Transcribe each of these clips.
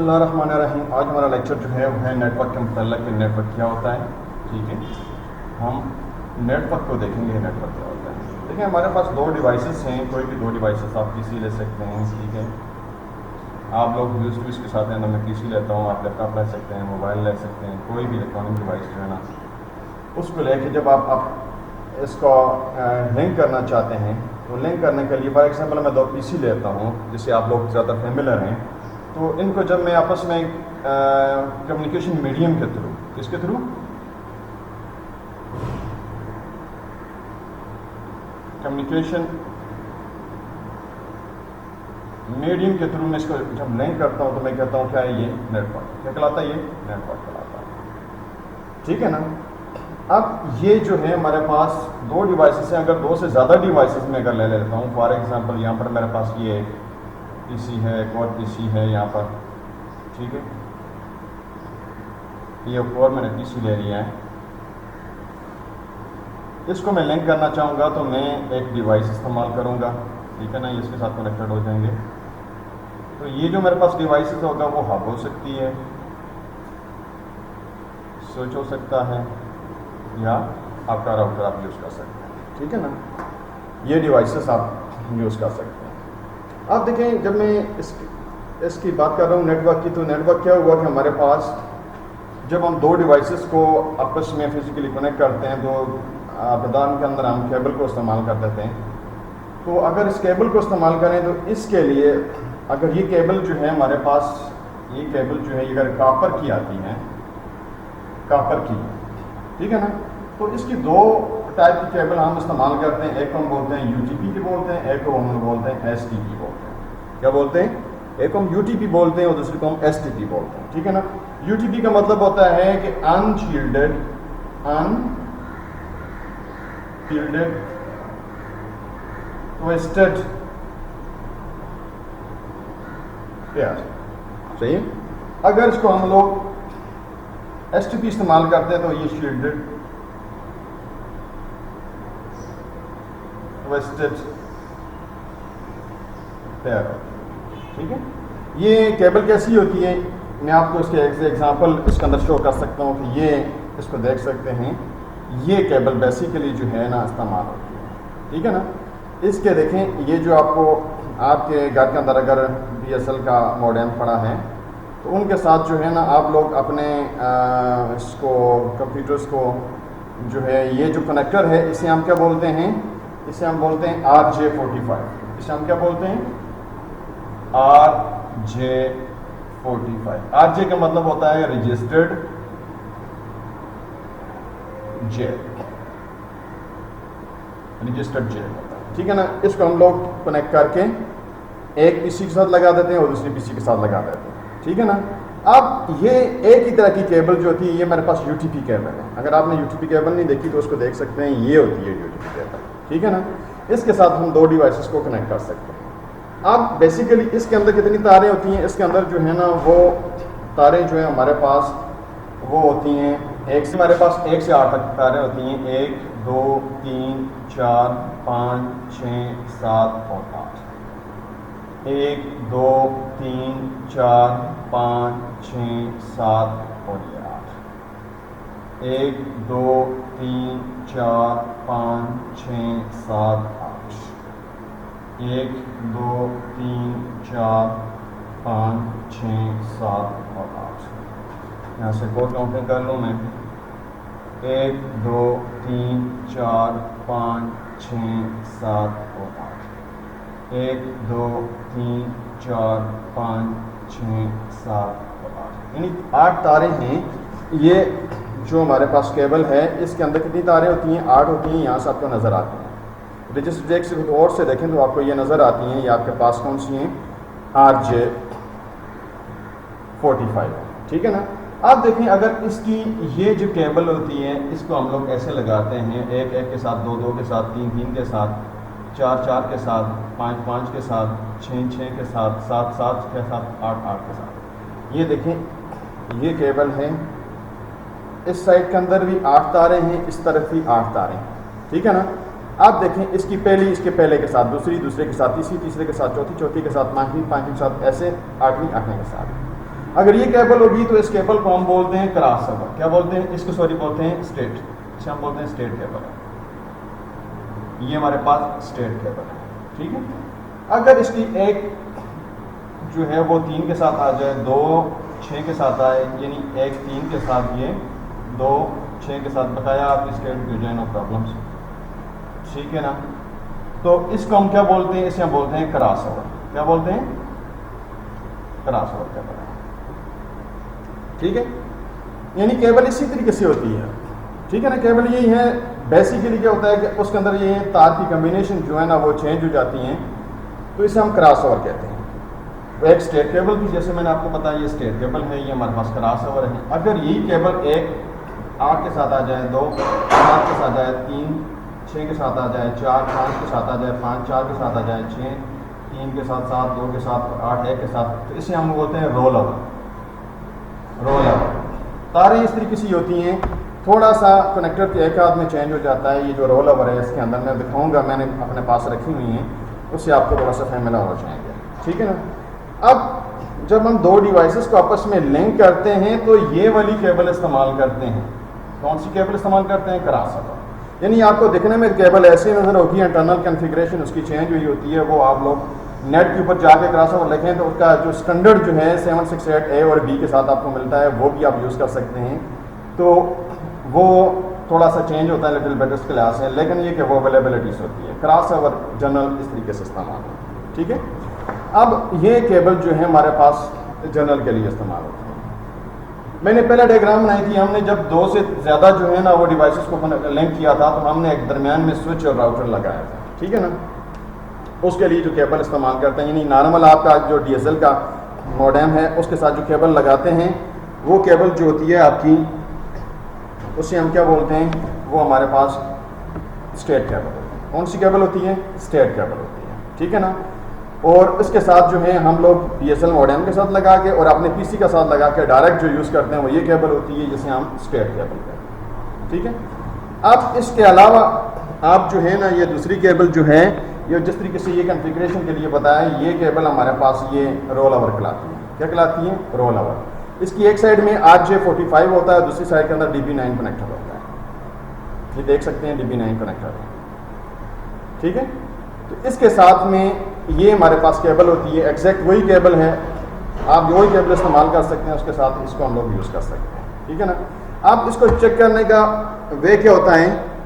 बिस्मिल्लाहिर्रहमानिर्रहीम। आज हमारा लेक्चर जो है वो है नेटवर्क के मतलब कि नेटवर्क क्या होता है। ठीक है, हम नेटवर्क को देखेंगे। नेटवर्क क्या होता है। देखिए, हमारे पास दो डिवाइसेस हैं, कोई भी दो डिवाइसेस आप पीसी ले सकते हैं। ठीक है, आप लोग यूज टू इसके साथ हैं ना, मैं पीसी लेता हूँ, आप लैपटॉप ले सकते हैं, मोबाइल ले सकते हैं, कोई भी इलेक्ट्रॉनिक डिवाइस जो है ना, उसको लेके जब आप इसको लिंक करना चाहते हैं तो लिंक करने के लिए फॉर एग्जांपल मैं दो पीसी लेता हूँ जिससे आप लोग ज़्यादा फेमिलर हैं। तो इनको जब मैं आपस में कम्युनिकेशन मीडियम के थ्रू, किसके थ्रू, कम्युनिकेशन मीडियम के थ्रू मैं इसको जब लिंक करता हूँ तो मैं कहता हूँ क्या है ये नेटवर्क। क्या कहलाता है ये? नेटवर्क कहलाता है। ठीक है ना। अब ये जो है हमारे पास दो डिवाइसेस हैं। अगर दो से ज़्यादा डिवाइसेस में अगर ले लेता हूँ, फॉर एग्जांपल यहाँ पर मेरे पास ये पीसी है, एक और पीसी है यहाँ पर। ठीक है, ये और मैंने पीसी ले लिया है, इसको मैं लिंक करना चाहूँगा तो मैं एक डिवाइस इस्तेमाल करूँगा। ठीक है ना, ये इसके साथ कनेक्टेड हो जाएंगे। तो ये जो मेरे पास डिवाइसेस होगा वो हब हो सकती है, स्विच हो सकता है, या आपका राउटर आप यूज़ कर सकते हैं। ठीक है ना, ये डिवाइसेस आप यूज़ कर सकते हैं। आप देखें, जब मैं इसकी बात कर रहा हूँ नेटवर्क की, तो नेटवर्क क्या हुआ कि हमारे पास जब हम दो डिवाइसेस को आपस में फिजिकली कनेक्ट करते हैं तो प्रदान के अंदर हम केबल को इस्तेमाल कर देते हैं। तो अगर इस केबल को इस्तेमाल करें तो इसके लिए अगर ये केबल जो है हमारे पास, ये केबल जो है अगर कापर की आती है, कापर की, ठीक है ना, तो इसकी दो टाइप की केबल हम इस्तेमाल करते हैं। एक हम बोलते हैं यूटीपी की बोलते हैं, एक को हम बोलते हैं एसटीपी बोलते हैं। क्या बोलते हैं? एक हम यूटीपी बोलते हैं और दूसरे को हम एसटीपी बोलते हैं। ठीक है ना। यूटीपी का मतलब होता है कि अनशील्डेड ट्विस्टेड पेयर। सही है। अगर इसको हम लोग एसटीपी इस्तेमाल करते हैं तो ये शील्डेड ट्विस्टेड पेयर। ठीक है। ये केबल कैसी होती है, मैं आपको इसके एग्जांपल इसके अंदर शो कर सकता हूँ कि ये इसको देख सकते हैं। ये केबल बेसिकली जो है ना इस्तेमाल होती है। ठीक है ना। इसके देखें, ये जो आपको आपके घर के अंदर अगर बीएसएल का मॉडेम पड़ा है तो उनके साथ जो है ना आप लोग अपने इसको कंप्यूटर्स को जो है ये जो कनेक्टर है इसे हम क्या बोलते हैं? इसे हम बोलते हैं RJ45। इसे हम क्या बोलते हैं? RJ45। RJ का मतलब होता है रजिस्टर्ड जेल, रजिस्टर्ड जेल होता है। ठीक है ना। इसको हम लोग कनेक्ट करके एक पीसी के साथ लगा देते हैं और दूसरी पीसी के साथ लगा देते हैं। ठीक है ना। अब ये एक ही तरह की केबल जो होती है, ये मेरे पास यूटीपी केबल है। अगर आपने यूटीपी केबल नहीं देखी तो उसको देख सकते हैं, ये होती है यूटीपी केबल। ठीक है ना। इसके साथ हम दो डिवाइसेस को कनेक्ट कर सकते हैं। अब बेसिकली इसके अंदर कितनी तारें होती हैं? इसके अंदर जो है ना वो तारें जो है हमारे पास वो होती हैं, हमारे पास 1 से 8 तक तारें होती हैं। 1 2 3 4 5 6 7 और 8। 1 2 3 4 5 6 7 और 8। 1 2 3 4 5 6 7 8। 1 2 3 4 5 6 7 और 8। यहाँ से कोड काउंटिंग कर लूँ मैं। 1 2 3 4 5 6 7 और 8। 1 2 3 4 5 6 7 और 8, यानी 8 तारें हैं। ये जो हमारे पास केबल है इसके अंदर कितनी तारें होती हैं? 8 होती हैं। यहाँ से आपको नज़र आती हैं। रजिस्टर जेक से और से देखें तो आपको ये नज़र आती हैं। ये आपके पास कौन सी हैं? RJ45। ठीक है ना। अब देखें, अगर इसकी ये जो केबल होती है इसको हम लोग ऐसे लगाते हैं, 1 1 के साथ, 2 2 के साथ, 3 3 के साथ, 4 4 के साथ, 5 5 के साथ, 6 6 के साथ, 7 7 के साथ, 8 8 के साथ। ये देखें, ये केबल है। इस साइड के अंदर भी 8 तारें हैं, इस तरफ भी 8 तारें हैं। ठीक है ना। आप देखें, इसकी पहली इसके पहले के साथ, दूसरी दूसरे के साथ, तीसरी तीसरे के साथ, चौथी चौथी के साथ, पाँचवीं पाँचवीं के साथ, ऐसे 8वीं 8वीं के साथ। अगर ये केबल होगी तो इस केबल को हम बोलते हैं क्रॉस ओवर। क्या बोलते हैं इसको? सॉरी बोलते हैं स्टेट। इसे हम बोलते हैं स्टेट केबल है। ये हमारे पास स्टेट केबल है, ठीक है। अगर इसकी एक जो है वो 3 के साथ आ जाए, 2 6 के साथ आए, यानी एक 3 के साथ ये 2 6 के साथ बताया आपकी स्टेट की जाए, नो प्रॉब्लम्स, ठीक है ना। तो इसको हम क्या बोलते हैं? इसे हम बोलते हैं क्रॉस ओवर। क्या बोलते हैं? क्रॉस ओवर केबल, ठीक है। यानी केबल इसी तरीके से होती है, ठीक है ना। केबल यही है, बेसिकली क्या होता है कि उसके अंदर ये तार की कम्बिनेशन जो है ना वो चेंज हो जाती हैं, तो इसे हम क्रॉस ओवर कहते हैं। तो एक स्टेट केबल की, जैसे मैंने आपको बताया ये स्टेट केबल है, ये हमारे पास क्रॉस ओवर है। अगर यही केबल एक 8 के साथ आ जाए, 2 7 के साथ आ जाए, 3 6 के साथ आ जाए, 4 5 के साथ आ जाए, 5 4 के साथ आ जाए, 6 3 के साथ, 7 2 के साथ, 8 1 के साथ, तो इसे हम बोलते हैं रोल ओवर। रोल ओवर तारें इस तरीके से होती हैं, थोड़ा सा कनेक्टर के एक हाथ में चेंज हो जाता है। ये जो रोल ओवर है इसके अंदर मैं दिखाऊंगा, मैंने अपने पास रखी हुई हैं, उससे आपको थोड़ा सा फैमिलियर हो जाएंगे, ठीक है ना। अब जब हम दो डिवाइसेस को आपस में लिंक करते हैं तो ये वाली केबल इस्तेमाल करते हैं। कौन सी केबल इस्तेमाल करते हैं? Cross over. यानी आपको दिखने में केबल ऐसी नज़र होगी, इंटरनल कॉन्फ़िगरेशन उसकी चेंज हुई होती है। वो आप लोग नेट के ऊपर जाके क्रॉस ओवर लिखें तो उसका जो स्टैंडर्ड जो है 768A और B के साथ आपको मिलता है, वो भी आप यूज़ कर सकते हैं। तो वो थोड़ा सा चेंज होता है लिटिल बिट उस क्लास है, लेकिन ये कि वो अवेलेबिलिटीज होती है। क्रॉस ओवर जनरल इस तरीके से इस्तेमाल होता है, ठीक है। अब ये केबल जो है हमारे पास जनरल के लिए इस्तेमाल होती है। मैंने पहले डायग्राम बनाई थी, हमने जब 2 से ज़्यादा जो है ना वो डिवाइसेस को लिंक किया था तो हमने एक दरमियान में स्विच और राउटर लगाया था, ठीक है ना। उसके लिए जो केबल इस्तेमाल करते हैं, यानी नॉर्मल आपका जो DSL का मॉडेम है उसके साथ जो केबल लगाते हैं, वो केबल जो होती है आपकी, उसे हम क्या बोलते हैं? वो हमारे पास स्टेट केबल होती है। कौन सी केबल होती है? स्टेट केबल होती है, ठीक है ना। और इसके साथ जो है हम लोग DSL मॉडेम के साथ लगा के और अपने PC के साथ लगा के डायरेक्ट जो यूज़ करते हैं वो ये केबल होती है, जिसे हम स्टेट केबल कहते हैं, ठीक है। अब इसके अलावा आप जो है ना ये दूसरी केबल जो है, ये जिस तरीके से ये कॉन्फ़िगरेशन के लिए बताया, ये केबल हमारे पास ये रोल ओवर कहलाती है। क्या कहलाती है? Roll over. इसकी एक साइड में RJ45 होता है, दूसरी साइड के अंदर DB9 कनेक्टर होता है। ये देख सकते हैं DB9 कनेक्टर, ठीक है। तो इसके साथ में ये हमारे पास केबल होती है, एग्जैक्ट वही केबल है, आप वही केबल इस्तेमाल कर सकते हैं, उसके साथ इसको हम लोग यूज़ कर सकते हैं, ठीक है ना। आप इसको चेक करने का वे क्या होता है?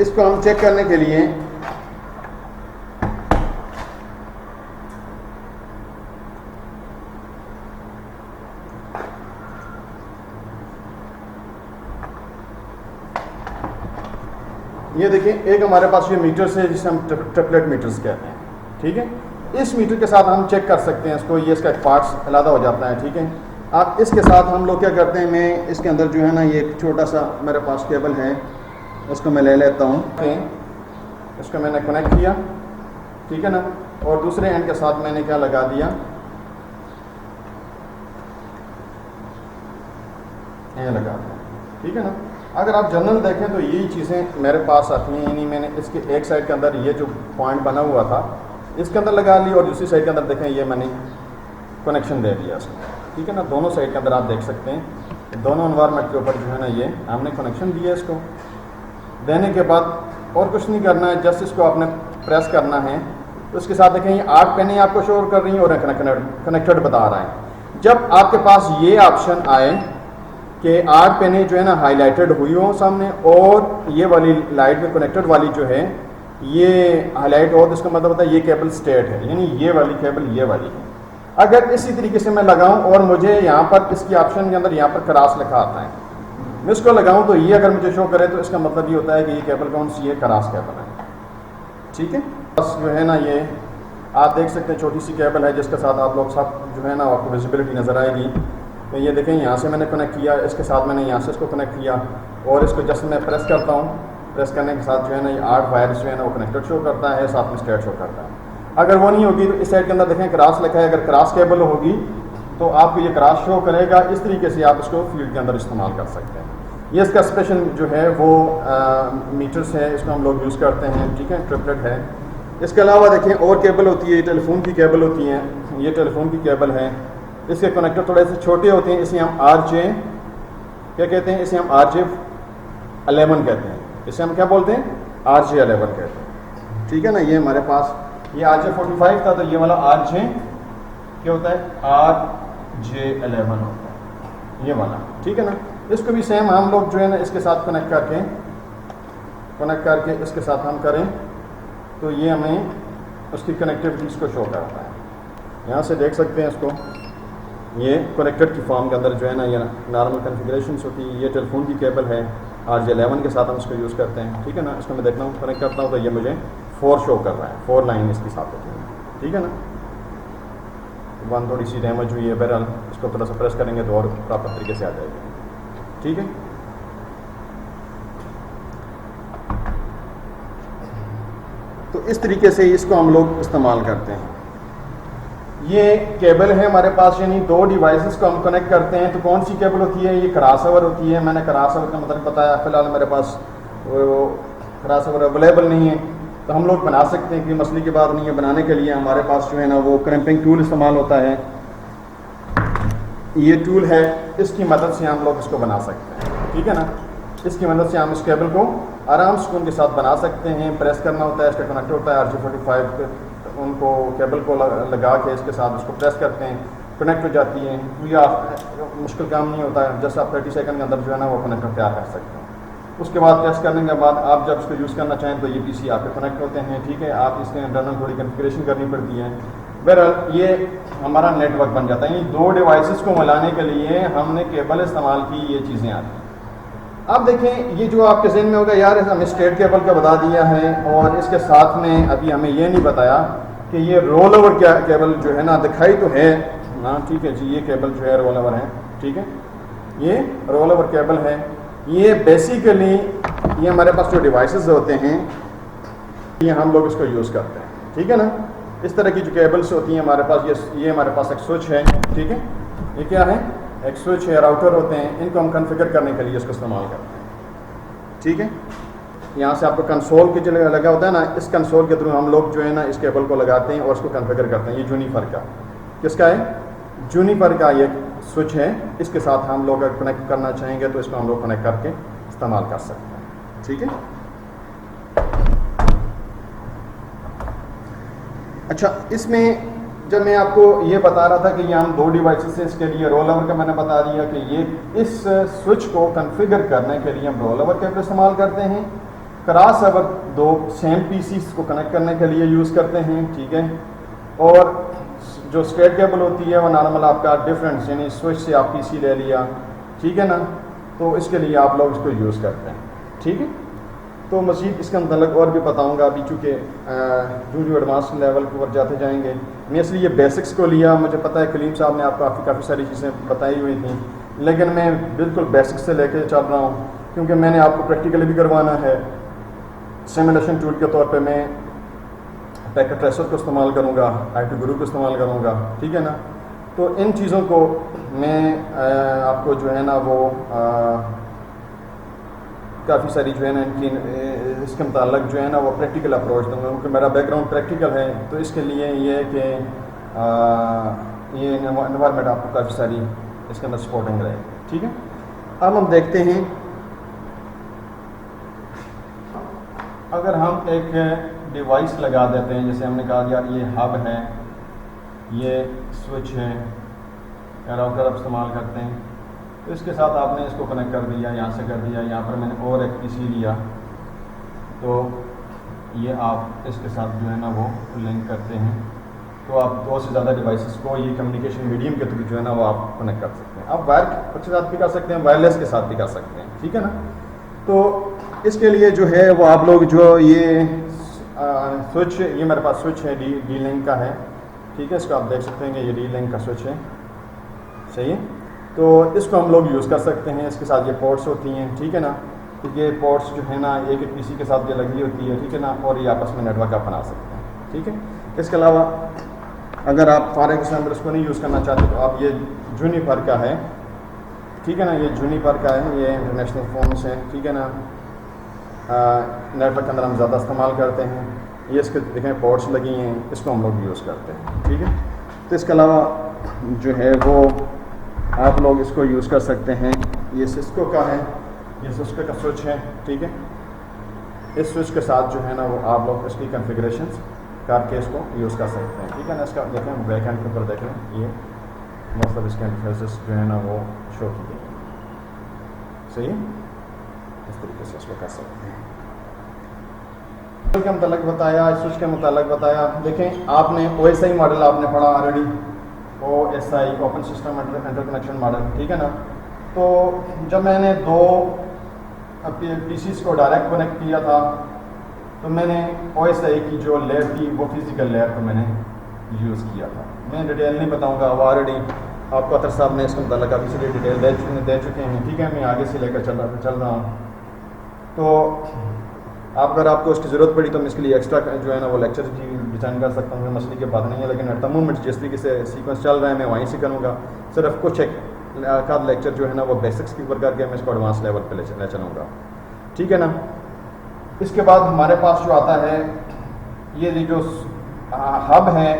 इसको हम चेक करने के लिए ये देखिए, एक हमारे पास ये मीटर्स है जिसे हम ट्रिपलेट मीटर्स कहते हैं, ठीक है। इस मीटर के साथ हम चेक कर सकते हैं इसको, ये इसका एक पार्ट्स अलग हो जाता है, ठीक है। आप इसके साथ हम लोग क्या करते हैं, मैं इसके अंदर जो है ना ये एक छोटा सा मेरे पास केबल है, उसको मैं ले लेता हूँ, इसको मैंने कनेक्ट किया, ठीक है ना। और दूसरे एंड के साथ मैंने क्या लगा दिया, ये लगा दिया, ठीक है ना। अगर आप जनरल देखें तो यही चीज़ें मेरे पास आती हैं, यानी मैंने इसके एक साइड के अंदर ये जो पॉइंट बना हुआ था इसके अंदर लगा ली, और दूसरी साइड के अंदर देखें ये मैंने कनेक्शन दे दिया इसको, ठीक है ना। दोनों साइड के अंदर आप देख सकते हैं, दोनों एनवायरनमेंट के ऊपर जो है ना ये हमने कनेक्शन दिया। इसको देने के बाद और कुछ नहीं करना है, जस्ट इसको आपने प्रेस करना है। तो उसके साथ देखें ये 8 पेनें आपको शो कर रही हैं और कनेक्टेड बता रहा है। जब आपके पास ये ऑप्शन आए कि 8 पेनें जो है ना हाईलाइटेड हुई हो सामने, और ये वाली लाइट में कनेक्टेड वाली जो है ये हाईलाइट हो, तो इसका मतलब होता है ये केबल स्टेट है, यानी ये वाली केबल ये वाली है। अगर इसी तरीके से मैं लगाऊं और मुझे यहाँ पर इसकी ऑप्शन के अंदर यहाँ पर क्रॉस लिखा आता है, मैं इसको लगाऊं तो ये अगर मुझे शो करे तो इसका मतलब ये होता है कि ये केबल कौन सी है? क्रॉस केबल है, ठीक है। बस जो है ना ये आप देख सकते हैं छोटी सी केबल है जिसके साथ आप लोग सब जो है ना आपको विजिबिलिटी नज़र आएगी। तो ये देखें यहाँ से मैंने कनेक्ट किया, इसके साथ मैंने यहाँ से इसको कनेक्ट किया, और इसको जस्ट मैं प्रेस करता हूँ, प्रेस करने के साथ जो है ना ये 8 वायर्स जो है ना वो कनेक्टेड शो करता है, साथ में स्टेट शो करता है। अगर वो नहीं होगी तो इस साइड के अंदर देखें क्रॉस लिखा है, अगर क्रॉस केबल होगी तो आपको ये क्रॉस शो करेगा। इस तरीके से आप इसको फील्ड के अंदर इस्तेमाल कर सकते हैं। ये इसका स्पेशल जो है वो मीटर्स है, इसको हम लोग यूज़ करते हैं, ठीक है, ट्रिपलेट है। इसके अलावा देखें और केबल होती है, टेलीफोन की केबल होती हैं, ये टेलीफोन की केबल है, इसके कनेक्टर थोड़े से छोटे होते हैं, इसे हम RJ क्या कहते हैं, इसे हम RJ11 कहते हैं, इसे हम क्या बोलते हैं, RJ11 कहते हैं। ठीक है ना, ये हमारे पास ये RJ45 था, तो ये वाला RJ क्या होता है, RJ11 होता है ये वाला। ठीक है ना, इसको भी सेम हम लोग जो है ना इसके साथ कनेक्ट करके इसके साथ हम करें तो ये हमें उसकी कनेक्टिविटीज़ को शो करता है। यहाँ से देख सकते हैं इसको, ये कनेक्टेड की फॉर्म के अंदर जो है ना ये नॉर्मल कन्फिगरेशन होती है। ये टेलीफोन की केबल है, RJ11 के साथ हम इसको यूज़ करते हैं। ठीक है ना, इसको मैं देखता हूँ कनेक्ट करता हूँ तो ये मुझे 4 शो कर रहा है, 4 लाइन इसके साथ होती है। ठीक है ना, वन थोड़ी सी डैमेज हुई है, बहरहाल इसको थोड़ा सा प्रेस करेंगे तो और प्रॉपर तरीके से आ जाएगी। ठीक है, तो इस तरीके से इसको हम लोग इस्तेमाल करते हैं। ये केबल है हमारे पास, यानी 2 डिवाइसेस को हम कनेक्ट करते हैं। तो कौन सी केबल होती है, ये क्रॉसओवर होती है। मैंने क्रॉसओवर का मतलब बताया, फिलहाल मेरे पास वो क्रॉसओवर अवेलेबल नहीं है, तो हम लोग बना सकते हैं कि मसले की बात नहीं है। बनाने के लिए हमारे पास जो है ना वो क्रैम्पिंग टूल इस्तेमाल होता है। ये टूल है, इसकी मदद से हम लोग इसको बना सकते हैं। ठीक है ना, इसकी मदद से हम इस केबल को आराम से उनके साथ बना सकते हैं। प्रेस करना होता है, इसका कनेक्टर होता है RJ45, उनको केबल को लगा के इसके साथ उसको प्रेस करते हैं, कनेक्ट हो जाती है। कोई मुश्किल काम नहीं होता है, जस्ट आप 30 सेकंड के अंदर जो है ना वो कनेक्टर तैयार कर सकते हैं। उसके बाद प्रेस करने के बाद आप जब इसको यूज़ करना चाहें तो ये PC आपके कनेक्ट होते हैं। ठीक है, आप इसके इंटरनल थोड़ी कन्फिगरेशन करनी पड़ती है। बहरहाल ये हमारा नेटवर्क बन जाता है। ये 2 डिवाइसेस को मिलाने के लिए हमने केबल इस्तेमाल की, ये चीज़ें आती हैं। अब देखें, ये जो आपके जहन में होगा यार हमें स्ट्रेट केबल का बता दिया है और इसके साथ में अभी हमें ये नहीं बताया कि ये रोल ओवर क्या केबल जो है ना, दिखाई तो है ना। ठीक है जी, ये केबल जो है रोल ओवर है। ठीक है, ये रोल ओवर केबल है। ये बेसिकली ये हमारे पास जो डिवाइसेस होते हैं ये हम लोग इसको यूज़ करते हैं। ठीक है ना, इस तरह की जो केबल्स होती हैं हमारे पास, ये हमारे पास एक स्विच है। ठीक है, ये क्या है, एक स्विच है, राउटर होते हैं, इनको हम कॉन्फ़िगर करने के लिए इसको इस्तेमाल करते हैं। ठीक है, यहाँ से आपको कंसोल के जो लगा होता है ना, इस कंसोल के थ्रू हम लोग जो है ना इस केबल को लगाते हैं और इसको कॉन्फ़िगर करते हैं। ये जूनिपर का, किसका है, जूनिपर का ये स्विच है। इसके साथ हम लोग अगर कनेक्ट करना चाहेंगे तो इसको हम लोग कनेक्ट करके इस्तेमाल कर सकते हैं। ठीक है, अच्छा, इसमें जब मैं आपको ये बता रहा था कि ये हम 2 डिवाइसेस हैं, इसके लिए रोल ओवर का मैंने बता दिया कि ये इस स्विच को कॉन्फ़िगर करने के लिए हम रोल ओवर केबल इस्तेमाल करते हैं। क्रॉस ओवर 2 सेम PCs को कनेक्ट करने के लिए यूज़ करते हैं। ठीक है, और जो स्ट्रेट केबल होती है वो नॉर्मल आपका डिफरेंस, यानी स्विच से आप PC ले लिया। ठीक है ना, तो इसके लिए आप लोग इसको यूज़ करते हैं। ठीक है, तो मज़ीद इसका मतलब और भी बताऊंगा अभी, चूँकि जो एडवांस लेवल के ऊपर जाते जाएंगे। मैं इसलिए बेसिक्स को लिया, मुझे पता है कलीम साहब ने आपको काफ़ी सारी चीज़ें बताई हुई थी, लेकिन मैं बिल्कुल बेसिक्स से लेकर चल रहा हूँ क्योंकि मैंने आपको प्रैक्टिकली भी करवाना है। सिमुलेशन टूल के तौर पे मैं पैकेट ट्रेसर को इस्तेमाल करूँगा, IT गुरु को इस्तेमाल करूँगा। ठीक है ना, तो इन चीज़ों को मैं आपको जो है ना वो काफ़ी सारी जो है ना इनकी इसके मुताल्लिक जो है ना वो प्रैक्टिकल अप्रोच दूँगा, क्योंकि मेरा बैकग्राउंड प्रैक्टिकल है। तो इसके लिए ये है कि ये इन्वायरमेंट आपको काफ़ी सारी इसके अंदर सपोर्टिंग रहेगी। ठीक है, अब हम देखते हैं, अगर हम एक डिवाइस लगा देते हैं, जैसे हमने कहा यार ये हब है, ये स्विच है, राउटर आप इस्तेमाल करते हैं, तो इसके साथ आपने इसको कनेक्ट कर दिया, यहाँ से कर दिया, यहाँ पर मैंने और एक PC लिया, तो ये आप इसके साथ जो है ना वो लिंक करते हैं, तो आप 2 से ज़्यादा डिवाइसेस को ये कम्युनिकेशन मीडियम के थ्रू जो है ना वो आप कनेक्ट कर सकते हैं। आप वायर के साथ भी कर सकते हैं, वायरलेस के साथ भी कर सकते हैं। ठीक है ना, तो इसके लिए जो है वो आप लोग जो ये स्विच, ये मेरे पास स्विच है, डी लिंक का है। ठीक है, इसको आप देख सकते हैं कि ये डी लिंक का स्विच है, सही है। तो इसको हम लोग यूज़ कर सकते हैं, इसके साथ ये पोर्ट्स होती हैं। ठीक है ना, तो ये पोर्ट्स जो है ना एक PC के साथ ये लगी होती है। ठीक है ना, और ये आपस में नेटवर्क आप बना सकते हैं। ठीक है, इसके अलावा अगर आप फॉर एग्जाम्पल इसको नहीं यूज़ करना चाहते तो आप ये जूनिपर का है। ठीक है ना, ये जूनिपर का है, ये इंटरनेशनल फ़ोन्स हैं। ठीक है ना, नेटवर्क के अंदर हम ज़्यादा इस्तेमाल करते हैं। ये इसके देखें पोर्ट्स लगी हैं, इसको हम लोग यूज़ करते हैं। ठीक है, तो इसके अलावा जो है वो आप लोग इसको यूज़ कर सकते हैं। ये सिस्को का है, ये सिस्को का स्विच है, ठीक है। इस स्विच के साथ जो है ना वो आप लोग इसकी कॉन्फ़िगरेशंस करके इसको यूज़ कर सकते हैं, ठीक है ना। इसका देखें बैक हैंड के ऊपर देख लें, ये मतलब इसके इंटरफेसेस जो है ना वो शो की गई है, सही है। इस तरीके से इसको कर सकते हैं। के मुतालिक बताया, स्विच के मुतालिक बताया। देखें आपने OSI मॉडल आपने पढ़ा already, OSI open system interconnection model, ठीक है ना। तो जब मैंने दो PCs को डायरेक्ट कनेक्ट किया था तो मैंने OSI की जो लेयर थी वो फिज़िकल लेयर को मैंने यूज़ किया था। मैं डिटेल नहीं बताऊंगा, वो ऑलरेडी आपको अतर साहब ने इसके मुतालिक काफ़ी सारी डिटेल दे चुके हैं, ठीक है। मैं आगे से लेकर चल रहा हूँ। तो अगर आपको उसकी ज़रूरत पड़ी तो मैं इसके लिए एक्स्ट्रा जो है ना वो लेक्चर भी डिज़ाइन कर सकता हूँ, मसले की बात नहीं है। लेकिन एट द मोमेंट जिस तरीके से सीक्वेंस चल रहा है मैं वहीं से करूँगा। सिर्फ कुछ एक आध लेक्चर जो है ना वो बेसिक्स के ऊपर करके मैं इसको एडवांस लेवल पे ले चलूँगा, ठीक है ना। इसके बाद हमारे पास जो आता है ये जो हब है,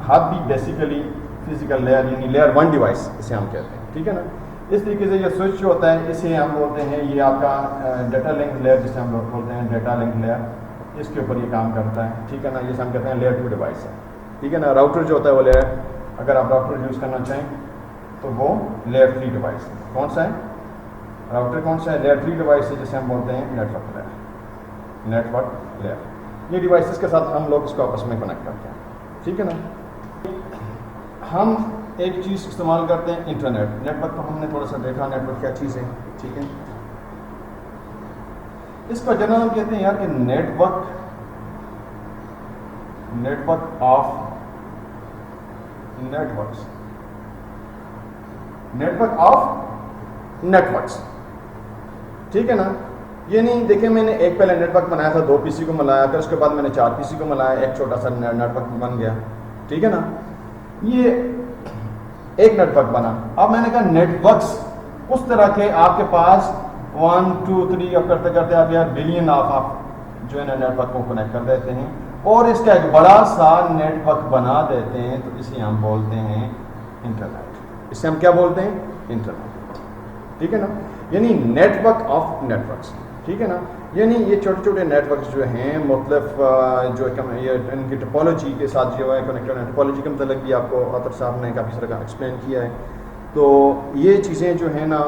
हब भी बेसिकली फिजिकल लेयर यानी लेयर 1 डिवाइस इसे हम कहते हैं, ठीक है ना। इस तरीके से ये स्विच जो होता है इसे हम बोलते हैं, ये आपका डेटा लिंक लेयर जिसे हम लोग बोलते हैं डेटा लिंक लेयर, इसके ऊपर ये काम करता है, ठीक है ना। ये हम कहते हैं लेयर 2 डिवाइस है, ठीक है ना। राउटर जो होता है वो लेयर, अगर आप राउटर यूज़ करना चाहें तो वो लेयर 3 डिवाइस है। कौन सा है राउटर, कौन सा है? लेयर 3 डिवाइस है जिसे हम बोलते हैं नेटवर्क लेयर, नेटवर्क लेयर। ये डिवाइसेस के साथ हम लोग इसको आपस में कनेक्ट करते हैं, ठीक है ना। हम एक चीज़ इस्तेमाल करते हैं इंटरनेट। नेटवर्क तो हमने थोड़ा सा देखा नेटवर्क क्या चीज़ है, ठीक है। इसका जनरल हम कहते हैं यार कि network of networks, network of networks, ठीक है ना। ये नहीं देखें मैंने एक पहले नेटवर्क बनाया था, 2 PC को मिलाया, फिर उसके बाद मैंने 4 PC को मिलाया, एक छोटा सा नेटवर्क बन गया, ठीक है ना। ये एक नेटवर्क बना। अब मैंने कहा नेटवर्क्स उस तरह के आपके पास 1 2 3 अब करते करते आप यार बिलियन आप जो है ना नेटवर्क को कनेक्ट कर देते हैं और इसका एक बड़ा सा नेटवर्क बना देते हैं, तो इसे हम बोलते हैं इंटरनेट। इसे हम क्या बोलते हैं? इंटरनेट, ठीक है ना। यानी नेटवर्क ऑफ नेटवर्क्स, ठीक है ना। यानी ये छोटे छोटे नेटवर्क्स जो हैं मतलब जो ये इनकी टोपोलॉजी के साथ जो है कनेक्टेड है। टोपोलॉजी के मतलब भी आपको आतर साहब ने काफ़ी सारा एक्सप्लेन किया है। तो ये चीज़ें जो है ना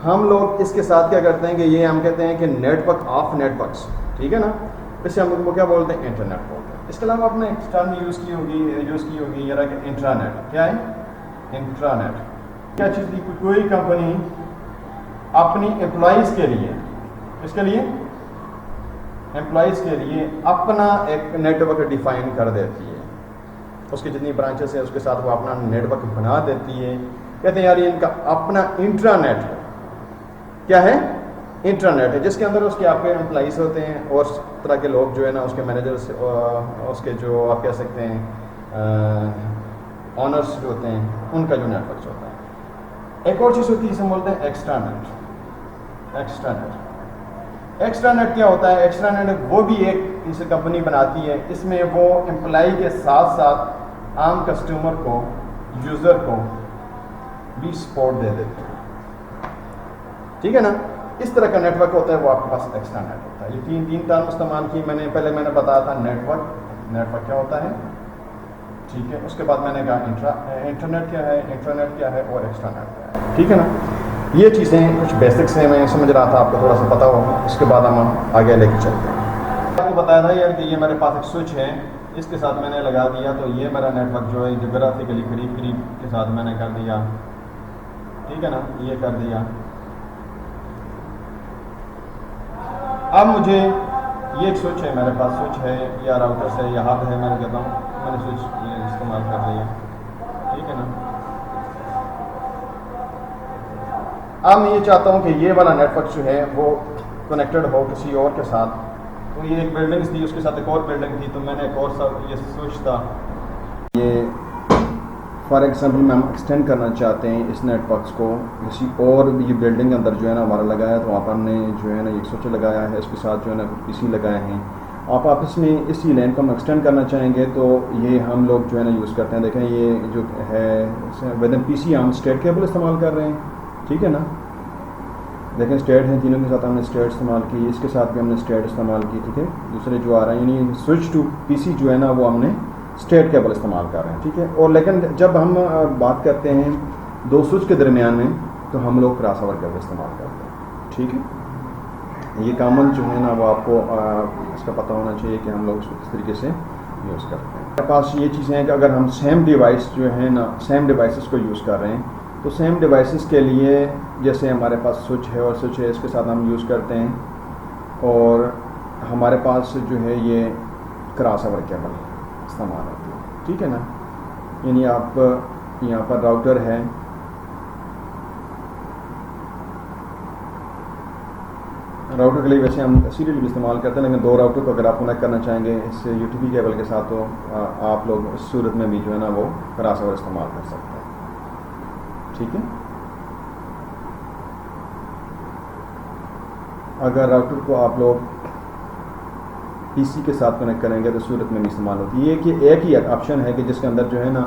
हम लोग इसके साथ क्या करते हैं कि ये हम कहते हैं कि नेटवर्क ऑफ नेटवर्क्स, ठीक है ना। इससे हम उनको क्या बोलते हैं? इंटरनेट बोलते हैं। इसके अलावा आपने एक टर्म यूज़ की होगी ये रहा कि इंट्रानेट। क्या है इंट्रानेट? क्या चीज़ की कोई कंपनी अपनी एम्प्लॉइज़ के लिए, इसके लिए एम्प्लॉइज़ के लिए अपना एक नेटवर्क डिफाइन कर देती है। उसकी जितनी ब्रांचेस हैं उसके साथ वो अपना नेटवर्क बना देती है। कहते हैं यार ये इनका अपना इंट्रानेट है। क्या है? इंट्रानेट है, जिसके अंदर उसके आपके एम्प्लॉइज़ होते हैं और तरह के लोग जो है ना उसके मैनेजर्स, उसके जो आप कह सकते हैं ऑनर्स जो होते हैं उनका जो नेटवर्क होता है। एक और चीज़ होती है जिसे बोलते हैं एक्स्ट्रानेट। एक्स्ट्रानेट क्या होता है? एक्स्ट्रानेट वो भी एक इसे कंपनी बनाती है। इसमें वो एम्प्लॉई के साथ साथ आम कस्टमर को, यूज़र को भी सपोर्ट दे देते हैं, ठीक है ना। इस तरह का नेटवर्क होता है वो आपके पास एक्स्ट्रानेट होता है। ये तीन टर्म इस्तेमाल की पहले मैंने बताया था नेटवर्क क्या होता है, ठीक है। उसके बाद मैंने कहा इंटरनेट क्या है, इंट्रानेट क्या है और एक्स्ट्रानेट क्या है, ठीक है ना। ये चीज़ें कुछ बेसिक्स हैं, मैं समझ रहा था आपको थोड़ा सा पता हो। उसके बाद हम आगे लेके चलते हैं। आपको बताया था यार कि ये मेरे पास एक स्विच है, इसके साथ मैंने लगा दिया तो ये मेरा नेटवर्क जो है जोग्राफिकली करीब के साथ मैंने कर दिया, ठीक है ना। ये कर दिया। अब मुझे ये एक स्विच है, मेरे पास स्विच है या राउटर से या हब है, मैं कहता हूँ मैंने स्विच ये इस्तेमाल कर लिया, ठीक है ना। अब मैं ये चाहता हूँ कि ये वाला नेटवर्क जो है वो कनेक्टेड हो किसी और के साथ। तो ये एक बिल्डिंग थी, उसके साथ एक और बिल्डिंग थी, तो मैंने एक और सा ये स्विच था। ये फॉर एग्जांपल हम एक्सटेंड करना चाहते हैं इस नेटवर्क्स को किसी और ये बिल्डिंग के अंदर जो है ना हमारा लगाया, तो वहाँ पर हमने जो है ना एक स्विच लगाया है, इसके साथ जो है ना कुछ पीसी लगाए हैं। आप आपस में इसी लैन को हम एक्सटेंड करना चाहेंगे तो ये हम लोग जो है ना यूज़ करते हैं। देखें ये जो है विद इन पीसी हम स्ट्रेट केबल इस्तेमाल कर रहे हैं, ठीक है ना। देखें स्ट्रेट हैं, तीनों के साथ हमने स्ट्रेट इस्तेमाल की, इसके साथ भी हमने स्ट्रेट इस्तेमाल की, ठीक है। दूसरे जो आ रहा है यानी स्विच टू पीसी जो है ना वो हमने स्ट्रेट केबल इस्तेमाल कर रहे हैं, ठीक है। और लेकिन जब हम बात करते हैं दो स्विच के दरमियान में तो हम लोग क्रॉस ओवर केबल इस्तेमाल करते हैं, ठीक है। ये कॉमन जो है ना वो आपको इसका पता होना चाहिए कि हम लोग इसको किस तरीके से यूज़ करते हैं। हमारे पास ये चीज़ें हैं कि अगर हम सेम डिवाइस जो है ना सेम डिवाइसेस को यूज़ कर रहे हैं तो सेम डिवाइसेस के लिए जैसे हमारे पास स्विच है और स्विच है इसके साथ हम यूज़ करते हैं और हमारे पास जो है ये क्रॉस ओवर केबल इस्तेमाल होती है, ठीक है ना। यानी आप यहाँ पर राउटर है, राउटर के लिए वैसे हम सीरियल भी इस्तेमाल करते हैं, लेकिन दो राउटर को अगर आप कनेक्ट करना चाहेंगे इस यूटीपी केबल के साथ तो आप लोग इस सूरत में भी जो है ना वो क्रॉस ओवर इस्तेमाल कर सकते हैं, ठीक है। अगर राउटर को आप लोग पीसी के साथ कनेक्ट करेंगे तो सूरत में भी इस्तेमाल होती है। ये कि एक ही ऑप्शन है कि जिसके अंदर जो है ना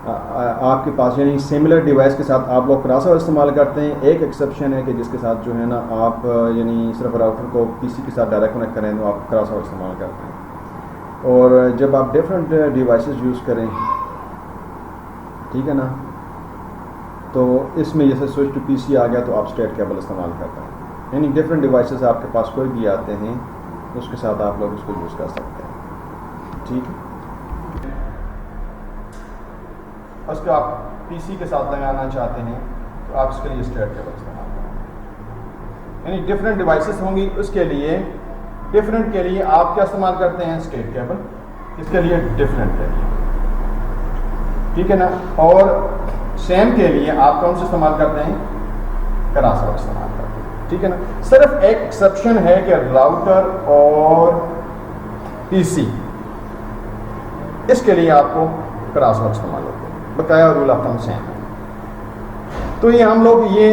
आपके पास यानी सिमिलर डिवाइस के साथ आप लोग क्रॉस ओवर इस्तेमाल करते हैं। एक एक्सेप्शन है कि जिसके साथ जो है ना आप यानी सिर्फ राउटर को पीसी के साथ डायरेक्ट कनेक्ट करें तो आप क्रॉस ओवर इस्तेमाल करते हैं। और जब आप डिफरेंट डिवाइसेस यूज़ करें, ठीक है ना, तो इसमें जैसे स्विच टू पीसी आ गया तो आप स्ट्रेट केबल इस्तेमाल करते हैं। यानी डिफरेंट डिवाइसेस आपके पास कोई भी आते हैं उसके साथ आप लोग इसको यूज़ कर सकते हैं, ठीक है। उसको आप पीसी के साथ लगाना चाहते हैं तो आप इसके लिए स्ट्रेट केबल इस्तेमाल करें। यानी डिफरेंट डिवाइसेस होंगी उसके लिए डिफरेंट के लिए आप क्या इस्तेमाल करते हैं स्ट्रेट केबल, इसके लिए डिफरेंट के लिए, ठीक है ना। और सेम के लिए आप कौन से इस्तेमाल करते हैं क्रॉस ओवर इस्तेमाल करते हैं, ठीक है ना। सिर्फ एक एक्सेप्शन है कि राउटर और पीसी इसके लिए आपको क्रॉस ओवर इस्तेमाल होते हैं, बकाया रूल ऑफ थंब सेम है। तो ये हम लोग ये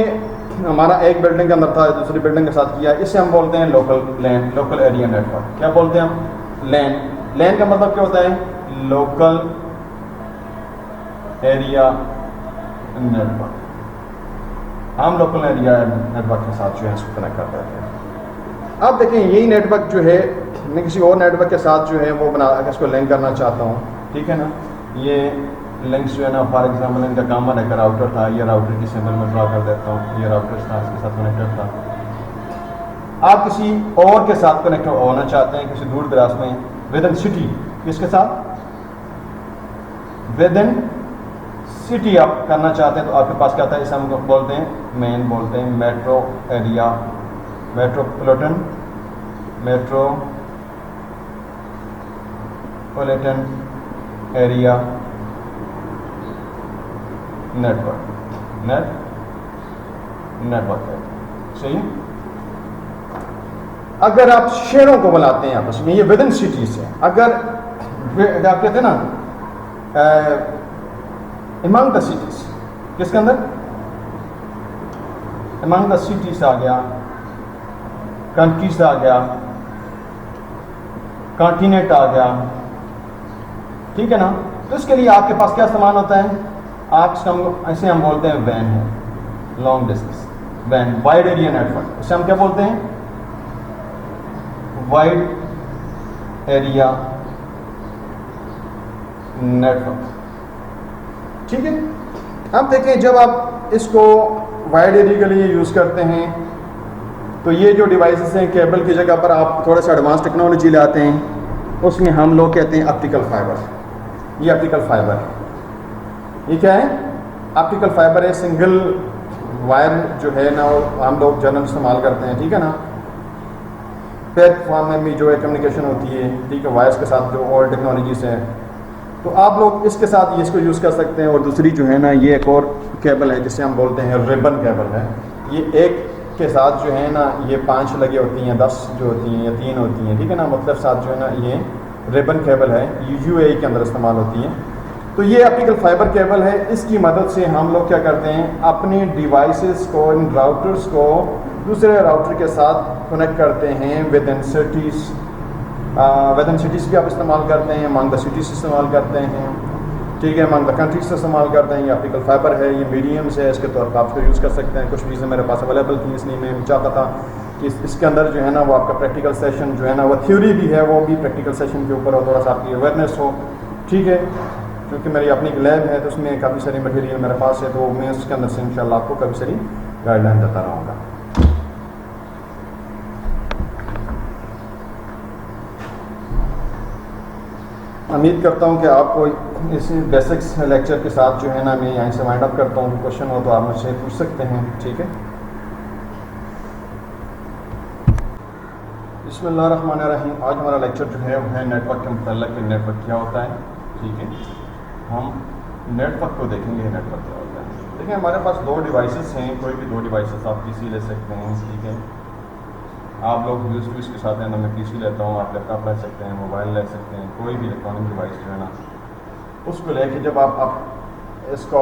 हमारा एक बिल्डिंग के अंदर था दूसरी बिल्डिंग के साथ किया, इससे हम बोलते हैं लोकल लैन, लोकल एरिया नेटवर्क। क्या बोलते हैं हम लैन, लैन का मतलब क्या होता है लोकल एरिया नेटवर्क। हम लोकल एरिया नेटवर्क के साथ जो है इसको कनेक्ट कर देते हैं। अब देखें यही नेटवर्क जो है मैं किसी और नेटवर्क के साथ जो है वो बना इसको लिंक करना चाहता हूँ, ठीक है ना। ये लिंक्स जो है ना फॉर एग्जाम्पल इनका कॉमन है, राउटर था, ये राउटर की सिंबल में ड्रा कर देता हूँ, ये राउटर था इसके साथ कनेक्टेड था। आप किसी और के साथ कनेक्ट होना चाहते हैं किसी दूर दराज में विद इन सिटी, किसके साथ विद इन सिटी आप करना चाहते हैं तो आपके पास क्या आता है, इसे हम बोलते हैं मेन, बोलते हैं metro area, metropolitan area network सही है। अगर आप शहरों को बुलाते हैं आपस में, ये विद इन सिटीज है। अगर आप कहते हैं ना अमंग द सिटीज, किसके अंदर अमंग द सिटीज आ गया, कंट्रीज आ गया, कॉन्टिनेंट आ गया, ठीक है ना। तो इसके लिए आपके पास क्या सामान होता है, आप ऐसे हम बोलते हैं वैन है, लॉन्ग डिस्टेंस वैन, वाइड एरिया नेटवर्क, इसे हम क्या बोलते हैं वाइड एरिया नेटवर्क, ठीक है। अब देखें जब आप इसको वाइड एरिया के लिए यूज़ करते हैं तो ये जो डिवाइसेस हैं केबल की जगह पर आप थोड़ा सा एडवांस टेक्नोलॉजी लाते हैं, उसमें हम लोग कहते हैं ऑप्टिकल फाइबर। ये ऑप्टिकल फाइबर है, ये क्या है ऑप्टिकल फाइबर है, सिंगल वायर जो है ना हम लोग जनरल इस्तेमाल करते हैं, ठीक है ना। प्लेटफॉर्म में भी जो है कम्युनिकेशन होती है, ठीक है, वायर्स के साथ जो और टेक्नोलॉजीज हैं, तो आप लोग इसके साथ ये इसको यूज़ कर सकते हैं। और दूसरी जो है ना ये एक और केबल है जिसे हम बोलते हैं रिबन केबल है। ये एक के साथ जो है ना ये 5 लगी होती हैं, 10 जो होती हैं या 3 होती हैं, ठीक है ना, मतलब साथ जो है ना ये रिबन केबल है, यूएई के अंदर इस्तेमाल होती है। तो ये ऑप्टिकल फाइबर केबल है, इसकी मदद से हम लोग क्या करते हैं अपने डिवाइसेस को, इन राउटर्स को दूसरे राउटर के साथ कनेक्ट करते हैं विद इन सिटीज़ वेदन सिटीज़ भी आप इस्तेमाल करते हैं, अमंग द सिटीज़ इस्तेमाल करते हैं, ठीक है, अमंग द कंट्रीज से इस्तेमाल करते हैं। ये ऑप्टिकल फाइबर है, ये मीडियम्स है, इसके तौर पर आप इसको यूज़ कर सकते हैं। कुछ चीज़ें मेरे पास अवेलेबल थी, इसलिए मैं चाहता था कि इसके अंदर जो है ना वो आपका प्रैक्टिकल सेशन जो है ना वो थ्योरी भी है, वो भी प्रैक्टिकल सेशन के ऊपर हो, थोड़ा सा आपकी अवेयरनेस हो, ठीक है। क्योंकि मेरी अपनी एक लैब है तो उसमें काफ़ी सारी मटेरियल मेरे पास है, तो मैं उसके अंदर से इंशाल्लाह आपको काफ़ी सारी गाइडलाइन देता रहूँगा। उम्मीद करता हूँ कि आपको इस बेसिक्स लेक्चर के साथ जो है ना मैं यहाँ से वाइंड अप करता हूँ। क्वेश्चन हो तो आप मुझसे पूछ सकते हैं, ठीक है। बिस्मिल्लाहिर्रहमानिर्रहीम। आज हमारा लेक्चर जो है वो है नेटवर्क के मुताल्लिक़ कि नेटवर्क क्या होता है, ठीक है। हम नेटवर्क को देखेंगे, नेटवर्क क्या होता है। देखिए हमारे पास दो डिवाइसेस हैं, कोई भी दो डिवाइसेस आप पीसी ले सकते हैं, ठीक है। आप लोग यूज़ के साथ हैं ना, मैं पीसी लेता हूँ, आप लैपटॉप ले सकते हैं, मोबाइल ले सकते हैं, कोई भी इलेक्ट्रॉनिक डिवाइस जो है ना उसको लेके जब आप इसको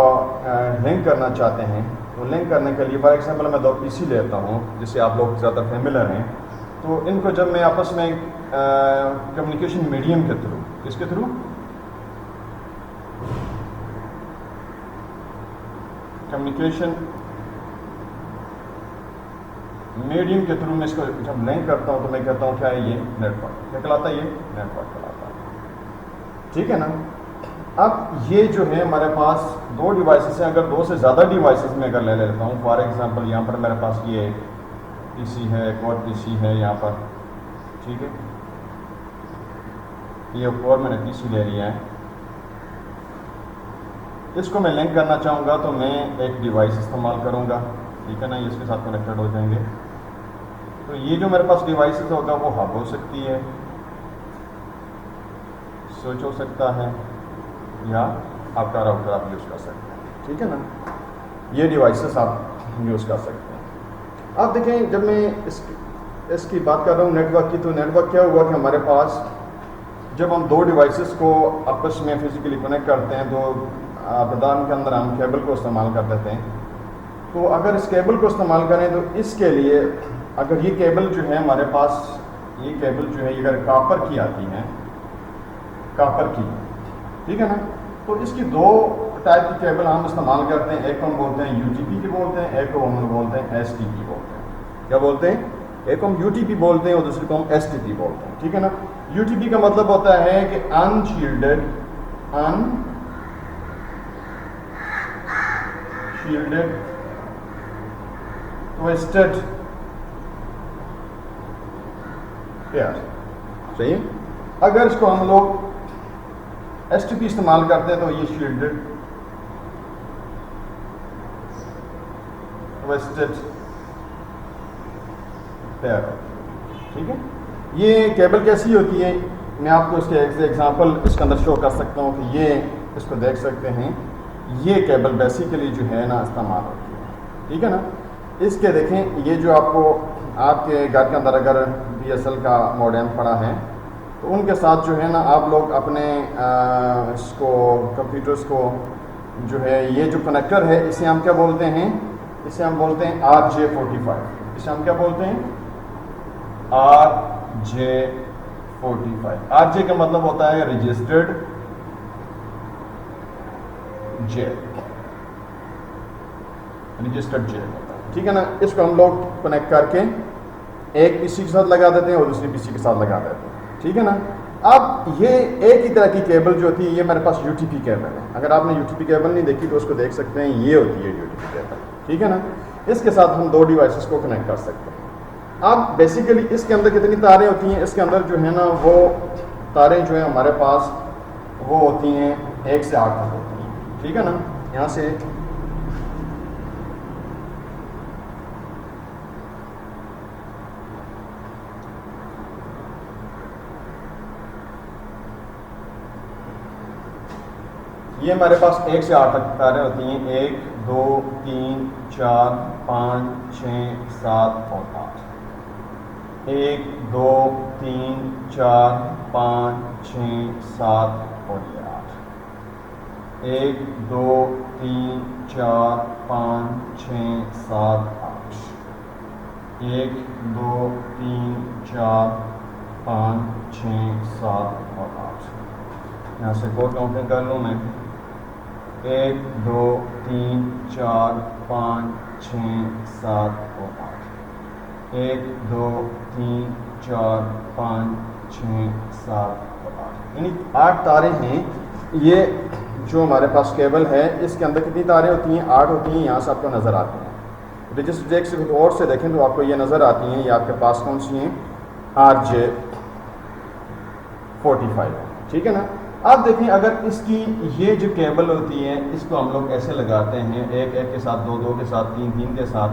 लिंक करना चाहते हैं तो लिंक करने के लिए फॉर एग्जांपल मैं दो पीसी लेता हूँ जिससे आप लोग ज़्यादा फेमिलर हैं, तो इनको जब मैं आपस में कम्युनिकेशन मीडियम के थ्रू, किसके थ्रू, कम्युनिकेशन मीडियम के थ्रू मैं इसको जब लिंक करता हूँ तो मैं कहता हूँ क्या है ये नेटवर्क, क्या कहलाता है, ये नेटवर्क कहलाता है, ठीक है ना। अब ये जो है हमारे पास दो डिवाइसेस हैं, अगर दो से ज़्यादा डिवाइसेस में अगर ले लेता हूँ, फॉर एग्जांपल यहाँ पर मेरे पास ये पीसी है, एक और पीसी है यहाँ पर, ठीक है, ये और मैंने पीसी ले लिया है, इसको मैं लिंक करना चाहूँगा तो मैं एक डिवाइस इस्तेमाल करूँगा, ठीक है ना, ये इसके साथ कनेक्टेड हो जाएंगे। तो ये जो मेरे पास डिवाइसेस होगा वो हब हो सकती है, स्विच हो सकता है, या आपका राउटर आप यूज़ कर सकते हैं, ठीक है ना। ये डिवाइसेस आप यूज़ कर सकते हैं। अब देखें जब मैं इसकी बात कर रहा हूँ नेटवर्क की, तो नेटवर्क क्या हुआ कि हमारे पास जब हम दो डिवाइसेस को आपस में फिजिकली कनेक्ट करते हैं तो प्रदान के अंदर हम केबल को इस्तेमाल कर देते हैं। तो अगर इस केबल को इस्तेमाल करें तो इसके लिए अगर ये केबल जो है हमारे पास, ये केबल जो है ये अगर कापर की आती है, कापर की, ठीक है ना, तो इसकी दो टाइप की केबल हम इस्तेमाल करते हैं। एक हम बोलते हैं यूटीपी की बोलते हैं, एक को हम बोलते हैं एसटीपी बोलते हैं। क्या बोलते हैं? एक हम यूटीपी बोलते हैं और दूसरे को हम एसटीपी बोलते हैं, ठीक है ना। यूटीपी का मतलब होता है कि अनशील्डेड ट्विस्टेड पेयर, सही है। अगर इसको हम लोग एसटीपी इस्तेमाल करते हैं तो ये शील्डेड ट्विस्टेड पेयर, ठीक है। ये केबल कैसी होती है, मैं आपको इसके एग्जांपल इसके अंदर शो कर सकता हूँ कि ये इसको देख सकते हैं। ये केबल बेसिकली जो है ना इस्तेमाल होती है, ठीक है ना। इसके देखें ये जो आपको आपके घर के अंदर अगर बीएसएल का मॉडेम पड़ा है तो उनके साथ जो है ना आप लोग अपने इसको कंप्यूटर्स को जो है ये जो कनेक्टर है इसे हम क्या बोलते हैं, इसे हम बोलते हैं RJ45। इसे हम क्या बोलते हैं? RJ45। RJ का मतलब होता है रजिस्टर्ड जेल, रजिस्टर्ड जेल होता है, ठीक है ना। इसको हम लोग कनेक्ट करके एक पीसी के साथ लगा देते हैं और दूसरी पीसी के साथ लगा देते हैं, ठीक है ना। अब ये एक ही तरह की केबल जो होती है ये मेरे पास यूटीपी केबल है। अगर आपने यूटीपी केबल नहीं देखी तो उसको देख सकते हैं, ये होती है यूटीपी केबल, ठीक है ना। इसके साथ हम दो डिवाइसेस को कनेक्ट कर सकते हैं। अब बेसिकली इसके अंदर कितनी तारें होती हैं? इसके अंदर जो है ना वो तारें जो है हमारे पास वो होती हैं 1 से 8 तक होती हैं, ठीक है ना। यहाँ से ये हमारे पास 1 से 8 तक तारें होती हैं। 1 2 3 4 5 6 7 और 8। 1 2 3 4 5 6 7 और 8। 1 2 3 4 5 6 7 8। 1 2 3 4 5, 6, 7 और 8। यहाँ से और काउंटिंग कर लूँ मैं, 1, 2, 3, 4, 5, 6, 7 और 8। 1, 2, 3, 4, 5, 6, 7 और 8, यानी 8 तारे हैं। ये जो हमारे पास केबल है इसके अंदर कितनी तारें होती हैं? 8 होती हैं। यहाँ से आपको नज़र आती हैं। रजिस्टर जैक से और से देखें तो आपको ये नज़र आती हैं। ये आपके पास कौन सी हैं? RJ45, ठीक है ना। अब देखें, अगर इसकी ये जो केबल होती है इसको हम लोग ऐसे लगाते हैं, 1 1 के साथ, 2 2 के साथ, 3 3 के साथ,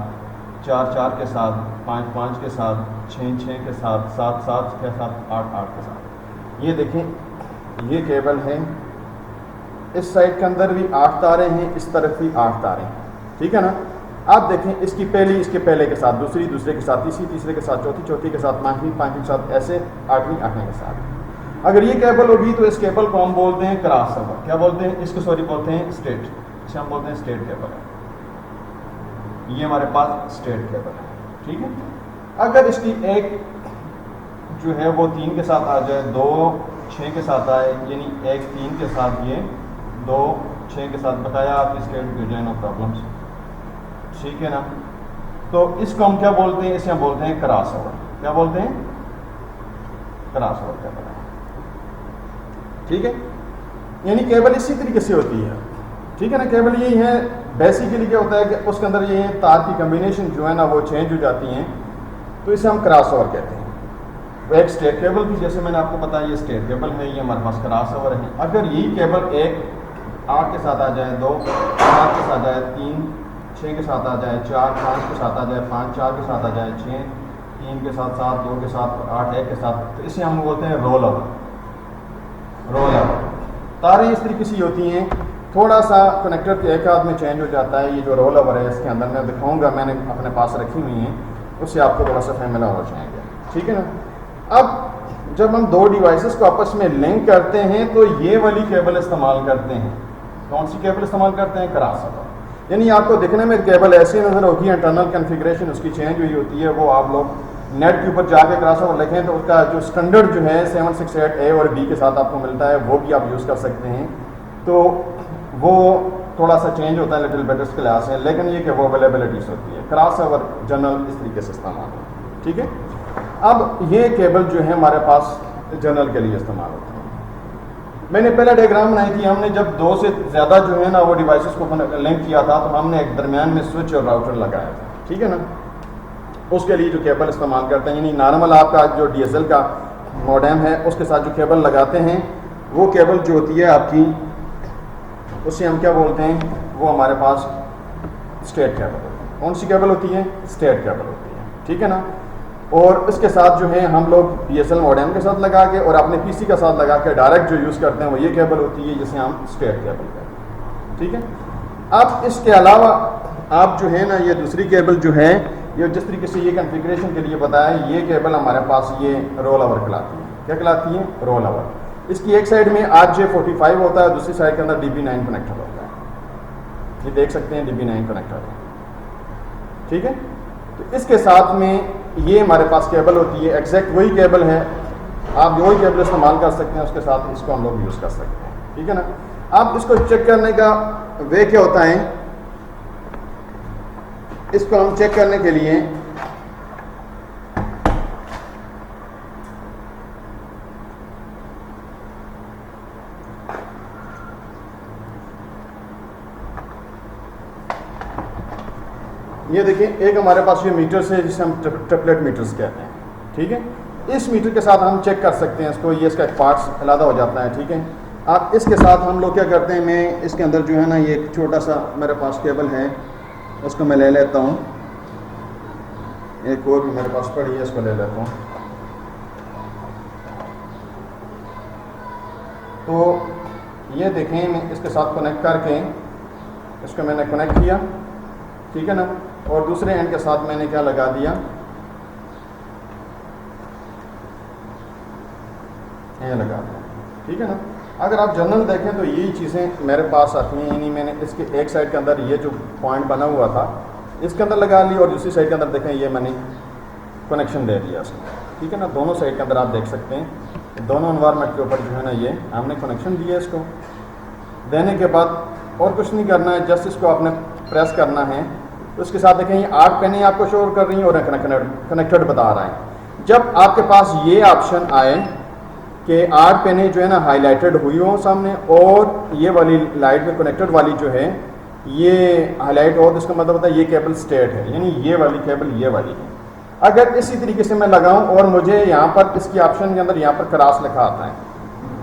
4 4 के साथ, 5 5 के साथ, 6 6 के साथ, 7 7 के साथ, 8 8 के साथ। ये देखें, ये केबल है। इस साइड के अंदर भी 8 तारे हैं, इस तरफ भी 8 तारे हैं, ठीक है ना। आप देखें, इसकी पहली इसके पहले के साथ, दूसरी दूसरे के साथ, तीसरी तीसरे के साथ, चौथी चौथी के साथ, पांचवीं पांचवीं के साथ, ऐसे आठवीं आठवीं के साथ। अगर ये केबल होगी तो इस केबल को हम बोलते हैं क्रॉस ओवर। क्या बोलते हैं इसको? सॉरी, बोलते हैं स्टेट। इसे हम बोलते हैं स्टेट केबल है। ये हमारे पास स्टेट केबल है, ठीक है। अगर इसकी एक जो है वो 3 के साथ आ जाए, 2 6 के साथ आए, यानी 1 3 के साथ, ये 2 6 के साथ, बताया आपकी स्टेट हो जाए, नो प्रॉब्लम्स, ठीक है ना। तो इसको हम क्या बोलते हैं? इसे हम बोलते हैं क्रॉस ओवर। क्या बोलते हैं? क्रॉस ओवर केबल, ठीक है। यानी केबल इसी तरीके से होती है, ठीक है ना। केबल यही है, बेसिकली क्या होता है कि उसके अंदर ये तार की कम्बिनेशन जो है ना वो चेंज हो जाती हैं, तो इसे हम क्रॉस ओवर कहते हैं। वो एक स्टेट केबल थी, जैसे मैंने आपको बताया ये स्टेट केबल है, ये हमारे पास क्रॉस ओवर है। अगर यही केबल 1 8 के साथ आ जाए, 2 7 के साथ आ जाए, 3 6 के साथ आ जाए, 4 5 के साथ आ जाए, 5 4 के साथ आ जाए, 6 3 के साथ, 7 2 के साथ, 8 1 के साथ, तो इसे हम बोलते हैं रोल ओवर। रोल ओवर तारें इस तरीके से होती हैं। थोड़ा सा कनेक्टर के एक हाथ में चेंज हो जाता है। ये जो रोल ओवर है इसके अंदर मैं दिखाऊंगा, मैंने अपने पास रखी हुई हैं, उससे आपको थोड़ा सा फैमिलियर हो जाएंगे, ठीक है ना। अब जब हम दो डिवाइसेस को आपस में लिंक करते हैं तो ये वाली केबल इस्तेमाल करते हैं। कौन सी केबल इस्तेमाल करते हैं? Cross over. यानी आपको दिखने में केबल ऐसी नज़र होगी, इंटरनल कॉन्फ़िगरेशन उसकी चेंज हुई होती है। वो आप लोग नेट के ऊपर जाके क्रॉस ओवर लिखें तो उसका जो स्टैंडर्ड जो है 768A और B के साथ आपको मिलता है, वो भी आप यूज़ कर सकते हैं। तो वो थोड़ा सा चेंज होता है लिटिल बिट इसके लिहाज से, लेकिन ये कि वो अवेलेबिलिटीज होती है। क्रॉस ओवर जनरल इस तरीके से इस्तेमाल होता है, ठीक है। अब ये केबल जो है हमारे पास जनरल के लिए इस्तेमाल होता है। मैंने पहले डायग्राम बनाई थी, हमने जब 2 से ज़्यादा जो है ना वो डिवाइसेस को लिंक किया था तो हमने एक दरमियान में स्विच और राउटर लगाया था, ठीक है ना। उसके लिए जो केबल इस्तेमाल करते हैं, यानी नॉर्मल आपका जो DSL का मॉडेम है उसके साथ जो केबल लगाते हैं, वो केबल जो होती है आपकी, उसे हम क्या बोलते हैं? वो हमारे पास स्टेट केबल होती है। कौन सी केबल होती है? स्टेट केबल होती है, ठीक है ना। और इसके साथ जो है हम लोग DSL मॉडेम के साथ लगा के और अपने PC के साथ लगा के डायरेक्ट जो यूज़ करते हैं वो ये केबल होती है, जिसे हम स्टेट केबल कहते हैं, ठीक है। अब इसके अलावा आप जो है ना ये दूसरी केबल जो है, ये जिस तरीके से ये कॉन्फ़िगरेशन के लिए बताया, ये केबल हमारे पास ये रोल ओवर कहलाती है। क्या कहलाती है? Roll over. इसकी एक साइड में RJ45 होता है, दूसरी साइड के अंदर DB9 कनेक्टर होता है। ये देख सकते हैं DB9 कनेक्टर, ठीक है। तो इसके साथ में ये हमारे पास केबल होती है, एग्जैक्ट वही केबल है, आप वही केबल इस्तेमाल कर सकते हैं, उसके साथ इसको हम लोग यूज़ कर सकते हैं, ठीक है ना। अब इसको चेक करने का वे क्या होता है? इसको हम चेक करने के लिए ये देखिए, एक हमारे पास ये मीटर्स है जिसे हम ट्रिपलेट मीटर्स कहते हैं, ठीक है। इस मीटर के साथ हम चेक कर सकते हैं इसको, ये इसका एक पार्ट्स अलग हो जाता है, ठीक है। अब इसके साथ हम लोग क्या करते हैं, मैं इसके अंदर जो है ना ये एक छोटा सा मेरे पास केबल है, उसको मैं ले लेता हूँ। एक और भी मेरे पास पड़ी है, इसको ले लेता हूँ। तो ये देखें, मैं इसके साथ कनेक्ट करके इसको मैंने कनेक्ट किया, ठीक है ना। और दूसरे एंड के साथ मैंने क्या लगा दिया, ये लगा दिया, ठीक है ना। अगर आप जनरल देखें तो यही चीज़ें मेरे पास आती हैं, यानी मैंने इसके एक साइड के अंदर ये जो पॉइंट बना हुआ था इसके अंदर लगा ली, और दूसरी साइड के अंदर देखें ये मैंने कनेक्शन दे दिया इसमें, ठीक है ना, दोनों साइड के अंदर आप देख सकते हैं दोनों एनवायरनमेंट के ऊपर जो है ना ये हमने कनेक्शन दिया इसको। देने के बाद और कुछ नहीं करना है, जस्ट इसको आपने प्रेस करना है। तो उसके साथ देखें ये 8 पेनें आपको शो कर रही हैं और कनेक्टेड बता रहा है। जब आपके पास ये ऑप्शन आए कि 8 पेनें जो है ना हाईलाइटेड हुई हो सामने और ये वाली लाइट में कनेक्टेड वाली जो है ये हाईलाइट हो, तो इसका मतलब होता है ये केबल स्ट्रेट है, यानी ये वाली केबल ये वाली है। अगर इसी तरीके से मैं लगाऊं और मुझे यहाँ पर इसकी ऑप्शन के अंदर यहाँ पर क्रॉस लिखा आता है,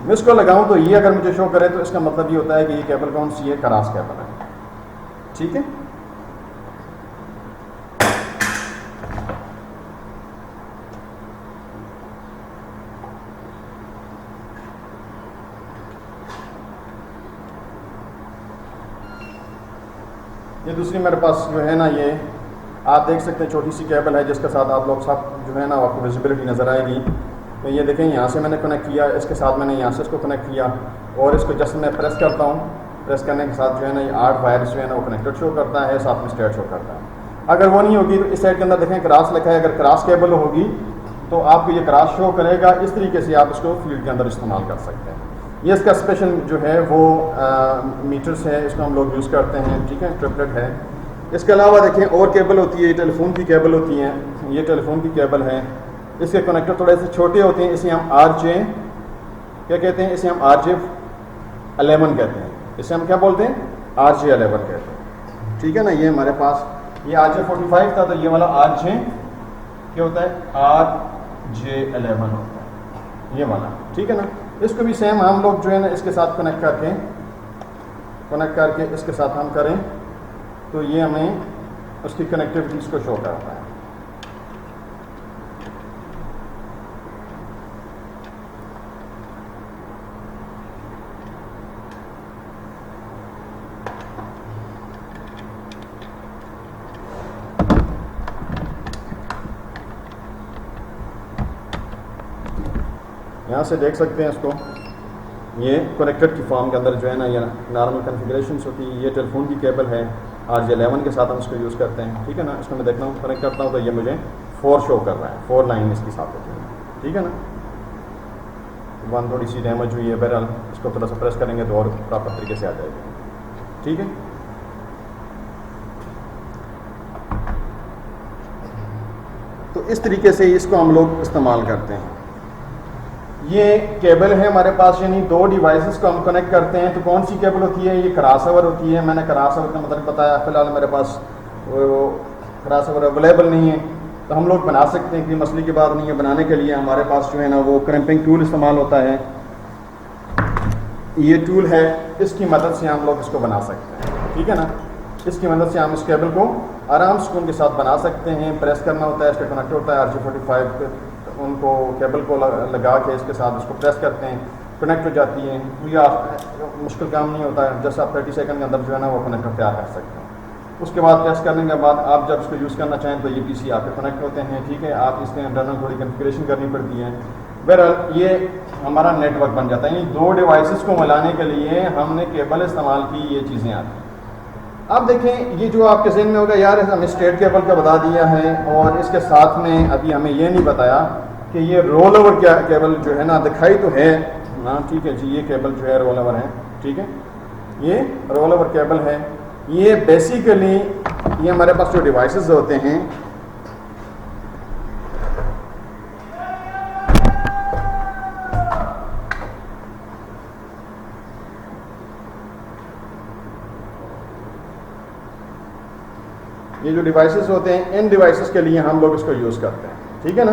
मैं इसको लगाऊं तो ये अगर मुझे शो करे तो इसका मतलब ये होता है कि ये केबल कौन सी है, क्रॉस केबल है। ठीक है, ये दूसरी मेरे पास जो है ना ये आप देख सकते हैं छोटी सी केबल है जिसके साथ आप लोग सब जो है ना आपको विजिबिलिटी नज़र आएगी। तो ये देखें यहाँ से मैंने कनेक्ट किया, इसके साथ मैंने यहाँ से इसको कनेक्ट किया और इसको जस्ट मैं प्रेस करता हूँ। प्रेस करने के साथ जो है ना ये 8 वायर्स जो है ना वो कनेक्टेड शो करता है, साथ में स्ट्रेट शो करता है। अगर वो नहीं होगी तो इस साइड के अंदर देखें क्रॉस लिखा है, अगर क्रॉस केबल होगी तो आपको ये क्रॉस शो करेगा। इस तरीके से आप इसको फील्ड के अंदर इस्तेमाल कर सकते हैं। ये इसका स्पेशल जो है वो मीटर्स है, इसको हम लोग यूज़ करते हैं। ठीक है, ट्रिपलेट है। इसके अलावा देखें और केबल होती है, ये टेलीफोन की केबल होती हैं, ये टेलीफोन की केबल है। इसके कनेक्टर थोड़े से छोटे होते हैं, इसे हम RJ क्या कहते हैं, इसे हम RJ11 कहते हैं। इसे हम क्या बोलते हैं, RJ11 कहते हैं। ठीक है ना, ये हमारे पास ये RJ45 था, तो ये वाला RJ क्या होता है, RJ11 होता है ये वाला। ठीक है ना, इसको भी सेम हम लोग जो है ना इसके साथ कनेक्ट करके इसके साथ हम करें तो ये हमें उसकी कनेक्टिविटीज़ को शो करता है। यहाँ से देख सकते हैं इसको, ये कनेक्टेड की फॉर्म के अंदर जो है ना ये नॉर्मल कन्फिगरेशंस होती है। ये टेलीफोन की केबल है, RJ11 के साथ हम इसको यूज़ करते हैं। ठीक है ना, इसको मैं देखता हूँ कनेक्ट करता हूँ तो ये मुझे 4 शो कर रहा है, 4 लाइन इसके साथ होती है। ठीक है ना, 1 थोड़ी सी डैमेज हुई है, बहरहाल इसको थोड़ा सा प्रेस करेंगे तो और प्रॉपर तरीके से आ जाएगी। ठीक है, तो इस तरीके से इसको हम लोग इस्तेमाल करते हैं। ये केबल है हमारे पास, यानी 2 डिवाइसेस को हम कनेक्ट करते हैं। तो कौन सी केबल होती है, ये क्रॉसओवर होती है। मैंने क्रॉसओवर का मतलब बताया, फिलहाल मेरे पास वो क्रॉसओवर अवेलेबल नहीं है, तो हम लोग बना सकते हैं, कि मसले की बात नहीं है। बनाने के लिए हमारे पास जो है ना वो क्रैम्पिंग टूल इस्तेमाल होता है। ये टूल है, इसकी मदद से हम लोग इसको बना सकते हैं। ठीक है ना, इसकी मदद से हम इस केबल को आराम से उनके साथ बना सकते हैं। प्रेस करना होता है, इसका कनेक्टर होता है RJ45, उनको केबल को लगा के इसके साथ इसको प्रेस करते हैं, कनेक्ट हो जाती है। ये मुश्किल काम नहीं होता है, जस्ट आप 30 सेकंड के अंदर जो है ना वो कनेक्टर तैयार कर सकते हैं। उसके बाद प्रेस करने के बाद आप जब इसको यूज़ करना चाहें तो ये PC आपके कनेक्ट होते हैं। ठीक है, आप इसके इंटरनल थोड़ी कन्फिगरेशन करनी पड़ती है। बहरहाल ये हमारा नेटवर्क बन जाता है। यानी 2 डिवाइसेस को मिलाने के लिए हमने केबल इस्तेमाल की, ये चीज़ें आती हैं। अब देखें, ये जो आपके जहन में होगा यार हमें स्ट्रेट केबल का बता दिया है और इसके साथ में अभी हमें ये नहीं बताया कि ये रोल ओवर क्या केबल जो है ना दिखाई तो है ना। ठीक है जी, ये केबल जो है रोल ओवर है। ठीक है, ये रोल ओवर केबल है। ये बेसिकली ये हमारे पास जो डिवाइसेस होते हैं ये जो डिवाइसेस होते हैं, इन डिवाइसेस के लिए हम लोग इसको यूज़ करते हैं। ठीक है ना,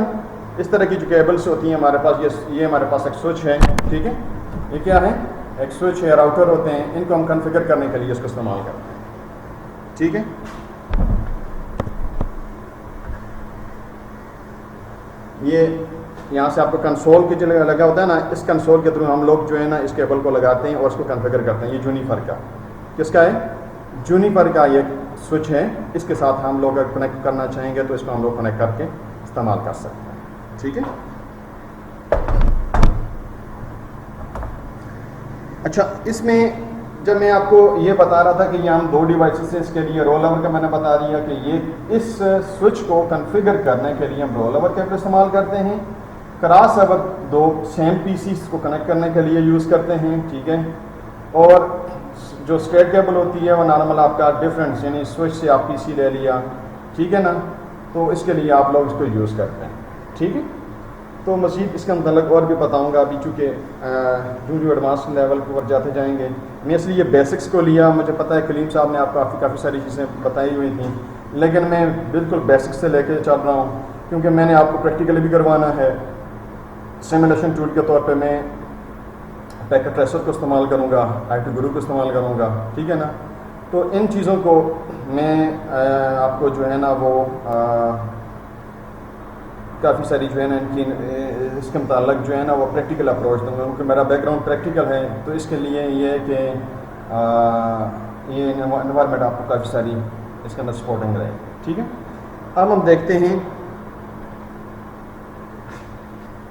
इस तरह की जो केबल्स होती हैं हमारे पास, ये हमारे पास एक स्विच है। ठीक है, ये क्या है, एक स्विच है, राउटर होते हैं, इनको हम कॉन्फ़िगर करने के लिए इसको इस्तेमाल करते हैं। ठीक है, ये यहाँ से आपको कंसोल के जो लगा होता है ना, इस कंसोल के थ्रू हम लोग जो है ना इस केबल को लगाते हैं और इसको कॉन्फ़िगर करते हैं। ये जूनिपर का, किसका है, जूनिपर का ये स्विच है। इसके साथ हम लोग अगर कनेक्ट करना चाहेंगे तो इसको हम लोग कनेक्ट करके इस्तेमाल कर सकते हैं। ठीक है, अच्छा, इसमें जब मैं आपको ये बता रहा था कि ये हम 2 डिवाइसेस हैं, इसके लिए रोल ओवर का मैंने बता दिया कि ये इस स्विच को कॉन्फ़िगर करने के लिए हम रोल ओवर केबल इस्तेमाल करते हैं। क्रॉस ओवर दो सेम पीसीस को कनेक्ट करने के लिए यूज़ करते हैं, ठीक है। और जो स्ट्रेट केबल होती है वो नॉर्मल आपका डिफरेंस यानी स्विच से आप पीसी ले लिया, ठीक है ना, तो इसके लिए आप लोग इसको यूज़ करते हैं, ठीक है। तो मज़ीद इसका मतलब और भी बताऊंगा अभी, चूँकि जो एडवांस लेवल पर जाते जाएंगे। मैं इसलिए बेसिक्स को लिया, मुझे पता है कलीम साहब ने आपको काफ़ी सारी चीज़ें बताई हुई थी, लेकिन मैं बिल्कुल बेसिक्स से लेके चल रहा हूँ, क्योंकि मैंने आपको प्रैक्टिकली भी करवाना है। सिमुलेशन टूल के तौर पे मैं पैकेट ट्रेसर को इस्तेमाल करूँगा, IT गुरु को इस्तेमाल करूँगा, ठीक है ना। तो इन चीज़ों को मैं आपको जो है ना वो काफ़ी सारी जो है ना इनकी इसके मुताल्लिक जो है ना वो प्रैक्टिकल अप्रोच दूँगा, क्योंकि मेरा बैकग्राउंड प्रैक्टिकल है। तो इसके लिए ये है कि ये इन्वायरमेंट आपको काफ़ी सारी इसके अंदर सपोर्टिंग रहेगी, ठीक है। अब हम देखते हैं,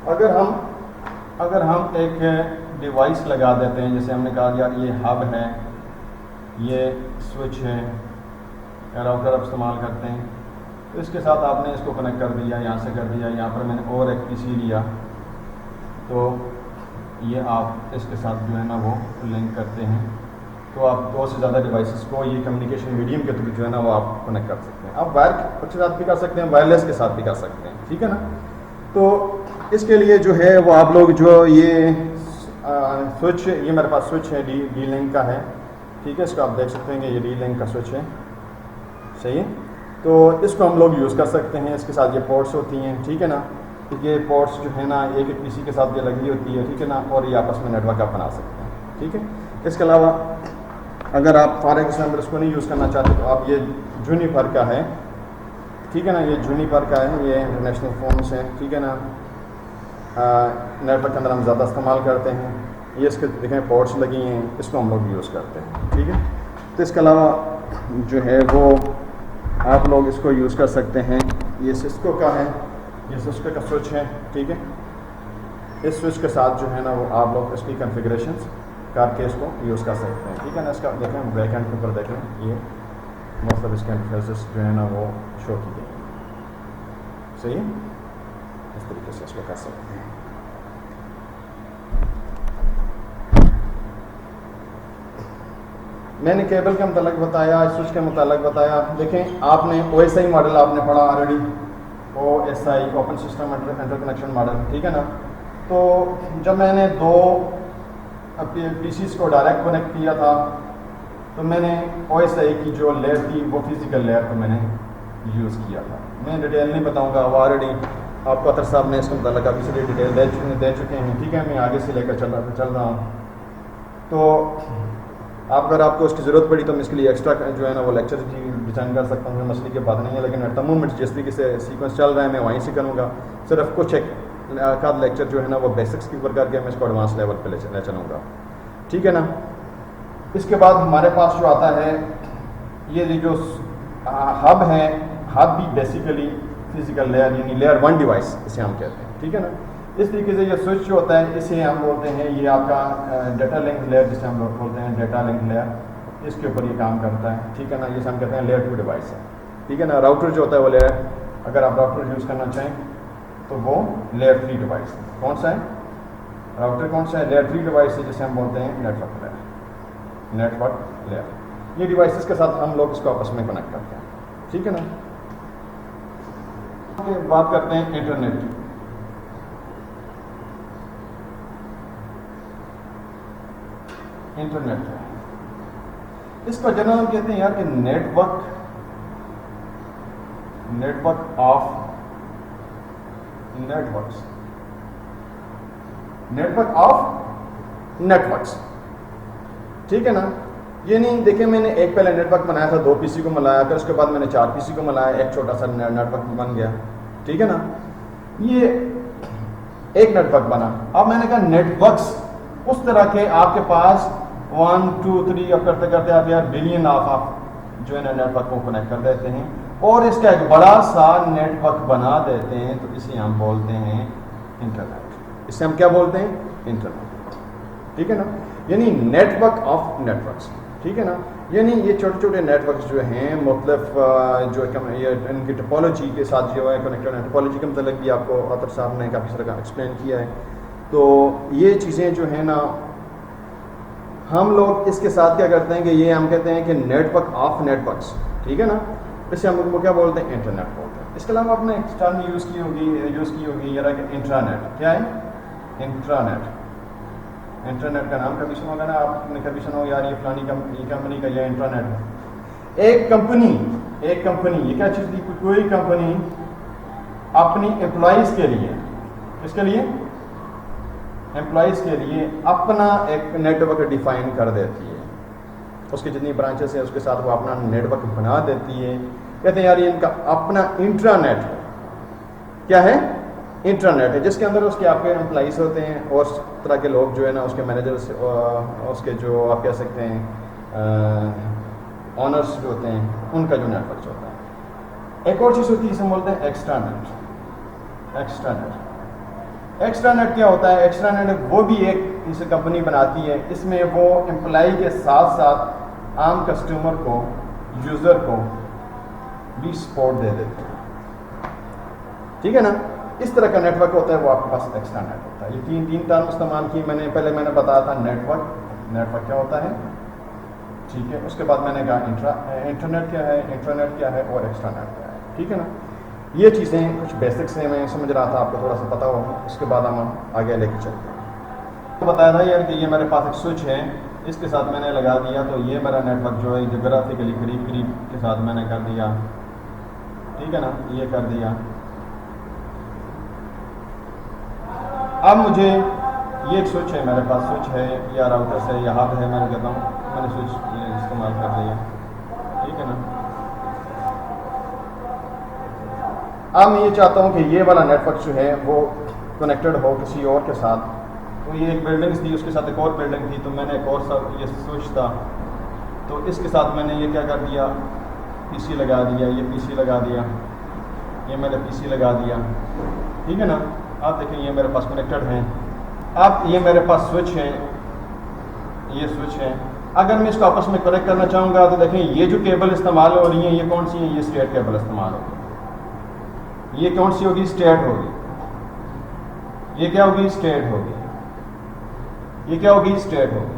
अगर हम एक डिवाइस लगा देते हैं, जैसे हमने कहा यार ये हब है, ये स्विच है, राउटर आप इस्तेमाल करते हैं, तो इसके साथ आपने इसको कनेक्ट कर दिया, यहाँ से कर दिया, यहाँ पर मैंने और एक पीसी लिया, तो ये आप इसके साथ जो है ना वो लिंक करते हैं, तो आप दो से ज़्यादा डिवाइसेस को ये कम्युनिकेशन मीडियम के थ्रू जो है ना वो आप कनेक्ट कर सकते हैं। आप वायर के साथ भी कर सकते हैं, वायरलेस के साथ भी कर सकते हैं, ठीक है ना। तो इसके लिए जो है वो आप लोग जो ये स्विच, ये मेरे पास स्विच है डी लिंक का है, ठीक है। इसको आप देख सकते हैं कि ये डी लिंक का स्विच है, सही है। तो इसको हम लोग यूज़ कर सकते हैं, इसके साथ ये पोर्ट्स होती हैं, ठीक है ना। ये पोर्ट्स जो है ना एक पीसी के साथ ये लगी होती है, ठीक है ना, और ये आपस में नेटवर्क आप बना सकते हैं, ठीक है। इसके अलावा अगर आप फॉर एग्जाम्पल इसको नहीं यूज़ करना चाहते तो आप ये जूनिपर का है, ठीक है ना, ये जूनिपर का है, ये इंटरनेशनल फ़ोन्स हैं, ठीक है ना, नेटवर्क के अंदर हम ज़्यादा इस्तेमाल करते हैं। ये इसके देखें पोर्ट्स लगी हैं, इसको हम लोग यूज़ करते हैं, ठीक है। तो इसके अलावा जो है वो आप लोग इसको यूज़ कर सकते हैं, ये सिस्को का है, ये सिस्को का स्विच है, ठीक है। इस स्विच के साथ जो है ना वो आप लोग इसकी कन्फिगरेशंस करके इसको यूज़ कर सकते हैं, ठीक है ना। इसका देखें बैक एंड के ऊपर देखें, ये मतलब इसके इंटरफेसेस जो है ना वो शो की गई, सही है। इस तरीके से इसको कर सकते हैं। मैंने केबल के मुतालिक बताया, स्विच के मुतालिक बताया। देखें आपने OSI मॉडल आपने पढ़ा already, OSI open system interconnection model, ठीक है ना। तो जब मैंने दो पीसीस को डायरेक्ट कनेक्ट किया था तो मैंने OSI की जो लेयर थी वो फिजिकल लेयर को मैंने यूज़ किया था। मैं डिटेल नहीं बताऊंगा, वो ऑलरेडी आपको अतर साहब ने इसके मुताल्लिक काफ़ी सारी डिटेल दे चुके हैं, ठीक है। मैं आगे से लेकर चल रहा हूँ। तो अगर आपको उसकी ज़रूरत पड़ी तो मैं इसके लिए एक्स्ट्रा जो है ना वो लेक्चर डिज़ाइन कर सकता हूँ, मसले की बात नहीं है। लेकिन एट द मोमेंट जिस तरीके से सीक्वेंस चल रहा है मैं वहीं से करूँगा। सिर्फ कुछ एक आध लेक्चर जो है ना वो बेसिक्स के ऊपर करके मैं इसको एडवांस लेवल पे ले चलूँगा, ठीक है ना। इसके बाद हमारे पास जो आता है ये जो हब है, हब भी बेसिकली फिजिकल लेयर यानी लेयर 1 डिवाइस इसे हम कहते हैं, ठीक है ना। इस तरीके से ये स्विच जो होता है इसे हम बोलते हैं, ये आपका डेटा लिंक लेयर जिसे हम लोग बोलते हैं डेटा लिंक लेयर, इसके ऊपर ये काम करता है, ठीक है ना। ये हम कहते हैं लेयर 2 डिवाइस है, ठीक है ना। राउटर जो होता है वो लेयर, अगर आप राउटर यूज़ करना चाहें तो वो लेयर 3 डिवाइस है। कौन सा है राउटर, कौन सा है लेयर 3 डिवाइस है जिसे हम बोलते हैं नेटवर्क लेयर, नेटवर्क लेयर। ये डिवाइसेस के साथ हम लोग इसको आपस में कनेक्ट करते हैं, ठीक है ना। बात करते हैं इंटरनेट की। इंटरनेट है, इसको जनरल हम कहते हैं यार कि network of networks, network of networks, ठीक है ना। ये नहीं देखिए मैंने एक पहले नेटवर्क बनाया था, 2 पीसी को मिलाया, फिर उसके बाद मैंने 4 पीसी को मिलाया, एक छोटा सा नेटवर्क बन गया, ठीक है ना। ये एक नेटवर्क बना। अब मैंने कहा नेटवर्क्स उस तरह के आपके पास 1 2 3 अब करते करते आप यार बिलियन आप जो है ना नेटवर्क को कनेक्ट कर देते हैं और इसका एक बड़ा सा नेटवर्क बना देते हैं, तो इसे हम बोलते हैं इंटरनेट। इसे हम क्या बोलते हैं, इंटरनेट, ठीक है ना। यानी नेटवर्क ऑफ नेटवर्क्स, ठीक है ना। यानी ये छोटे छोटे नेटवर्क्स जो हैं मतलब जो ये इनकी टोपोलॉजी के साथ जो है कनेक्टेड है, टोपोलॉजी के मतलब भी आपको आतर साहब ने काफ़ी सारा एक्सप्लेन किया है। तो ये चीज़ें जो है ना हम लोग इसके साथ क्या करते हैं कि ये हम कहते हैं कि नेटवर्क ऑफ नेटवर्क्स, ठीक है ना, इसे हम उनको क्या बोलते हैं, इंटरनेट बोलते हैं। इसके अलावा आपने एक टर्म यूज़ की होगी ये रहा कि इंट्रानेट। क्या है इंट्रानेट? इंटरनेट का नाम कभी सुना होगा ना आपने, कभी सुना हो यार ये फलानी कंपनी का ये इंटरनेट है। एक कंपनी ये क्या चीज़ थी, कोई कंपनी अपनी एम्प्लॉइज़ के लिए, किसके लिए, एम्प्लॉइज़ के लिए अपना एक नेटवर्क डिफाइन कर देती है। उसकी जितनी ब्रांचेस हैं उसके साथ वो अपना नेटवर्क बना देती है। कहते हैं यार ये इनका अपना इंट्रानेट है। क्या है? इंट्रानेट है, जिसके अंदर उसके आपके एम्प्लॉइज़ होते हैं और तरह के लोग जो है ना, उसके मैनेजर्स, उसके जो आप कह सकते हैं ऑनर्स जो होते हैं, उनका जो नेटवर्क होता है। एक और चीज़ होती है जिसे बोलते हैं एक्स्ट्रानेट। एक्स्ट्रानेट क्या होता है? एक्स्ट्रानेट वो भी एक इसे कंपनी बनाती है, इसमें वो एम्प्लॉई के साथ साथ आम कस्टमर को, यूज़र को भी सपोर्ट दे देते हैं, ठीक है ना। इस तरह का नेटवर्क होता है, वो आपके पास एक्स्ट्रा नेट होता है। ये तीन टर्म इस्तेमाल की मैंने बताया था। नेटवर्क क्या होता है, ठीक है। उसके बाद मैंने कहा इंटरनेट क्या है, इंट्रानेट क्या है और एक्स्ट्रा नेट क्या है, ठीक है ना। ये चीज़ें कुछ बेसिक्स हैं, मैं समझ रहा था आपको थोड़ा सा पता हो। उसके बाद हम आगे लेके चलते हैं। तो बताया था यार कि ये मेरे पास एक स्विच है, इसके साथ मैंने लगा दिया तो ये मेरा नेटवर्क जो है जोग्राफिकली करीब के साथ मैंने कर दिया, ठीक है ना, ये कर दिया। अब मुझे ये एक स्विच है, मेरे पास स्विच है या राउटर से या हब है, मैंने कहता हूँ मैंने स्विच ये इस्तेमाल कर लिया, ठीक है ना। अब मैं ये चाहता हूँ कि ये वाला नेटवर्क जो है वो कनेक्टेड हो किसी और के साथ। तो ये एक बिल्डिंग थी, उसके साथ एक और बिल्डिंग थी, तो मैंने एक और सा ये स्विच था, तो इसके साथ मैंने ये क्या कर दिया, पीसी लगा दिया, ये पीसी लगा दिया, ये मैंने पीसी लगा दिया, ठीक है ना। आप देखें ये मेरे पास कनेक्टेड हैं। अब ये मेरे पास स्विच है, ये स्विच है। अगर मैं इसको आपस में कनेक्ट करना चाहूँगा तो देखें ये जो केबल इस्तेमाल हो रही है ये कौन सी है, ये स्ट्रेट केबल इस्तेमाल होगी। ये कौन सी होगी, स्ट्रेट होगी। ये क्या होगी, स्ट्रेट होगी। ये क्या होगी, स्ट्रेट होगी।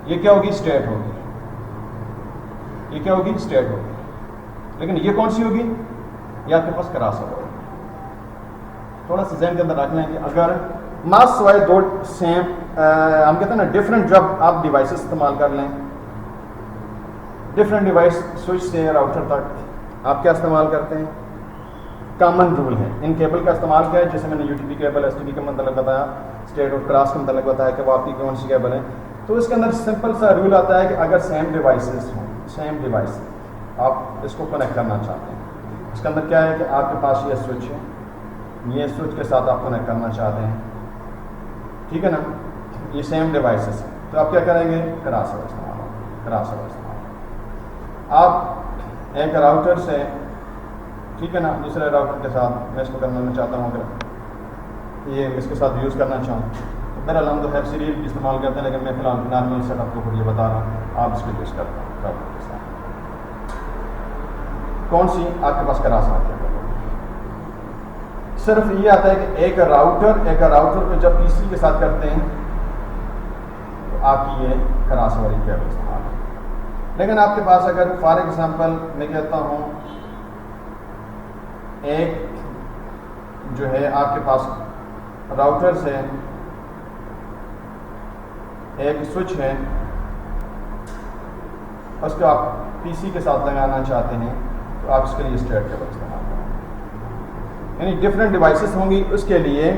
ये क्या होगी, स्ट्रेट होगी। ये क्या होगी, स्ट्रेट होगी। लेकिन ये कौन सी होगी, ये आपके पास क्रॉस होगा। थोड़ा सा जहन के अंदर रख लें कि अगर मास वाइज दो सेम हम कहते हैं ना डिफरेंट, जब आप डिवाइसेस इस्तेमाल कर लें, डिफरेंट डिवाइस स्विच से राउटर तक आप क्या इस्तेमाल करते हैं, कॉमन रूल है। इन केबल का इस्तेमाल किया है, जैसे मैंने यूटीपी केबल, एसटीपी का मतलब बताया, स्ट्रेट और क्रॉस का मतलब बताया कि वो आपकी कौन सी केबल है। तो इसके अंदर सिंपल सा रूल आता है कि अगर सेम डिवाइसेस हों, सेम डिवाइस आप इसको कनेक्ट करना चाहते हैं, इसके अंदर क्या है कि आपके पास ये स्विच है, ये स्विच के साथ आप कनेक्ट करना चाहते हैं, ठीक है ना, ये सेम डिवाइसेस हैं, तो आप क्या करेंगे, क्रॉसओवर इस्तेमाल। आप एक राउटर से, ठीक है ना, दूसरे राउटर के साथ मैं इसको करना चाहता हूँ, अगर ये इसके साथ यूज़ करना चाहूँ तो मेरा हम तो है सीरियल भी इस्तेमाल करते हैं, लेकिन मैं फिलहाल नॉर्मल सेटअप को ये बता रहा हूँ, आप इसको यूज़ करते हैं राउटर के साथ। कौन सी आपके पास क्रॉसओवर है, सिर्फ ये आता है कि एक राउटर को जब पीसी के साथ करते हैं तो आपकी ये क्रॉसओवर केबल इस्तेमाल है। लेकिन आपके पास अगर फॉर एग्जांपल मैं कहता हूँ एक जो है आपके पास राउटर से एक स्विच है, उसको आप पीसी के साथ लगाना चाहते हैं तो आप इसके लिए स्ट्रेट केबल इस्तेमाल करें। यानी डिफरेंट डिवाइसेस होंगी, उसके लिए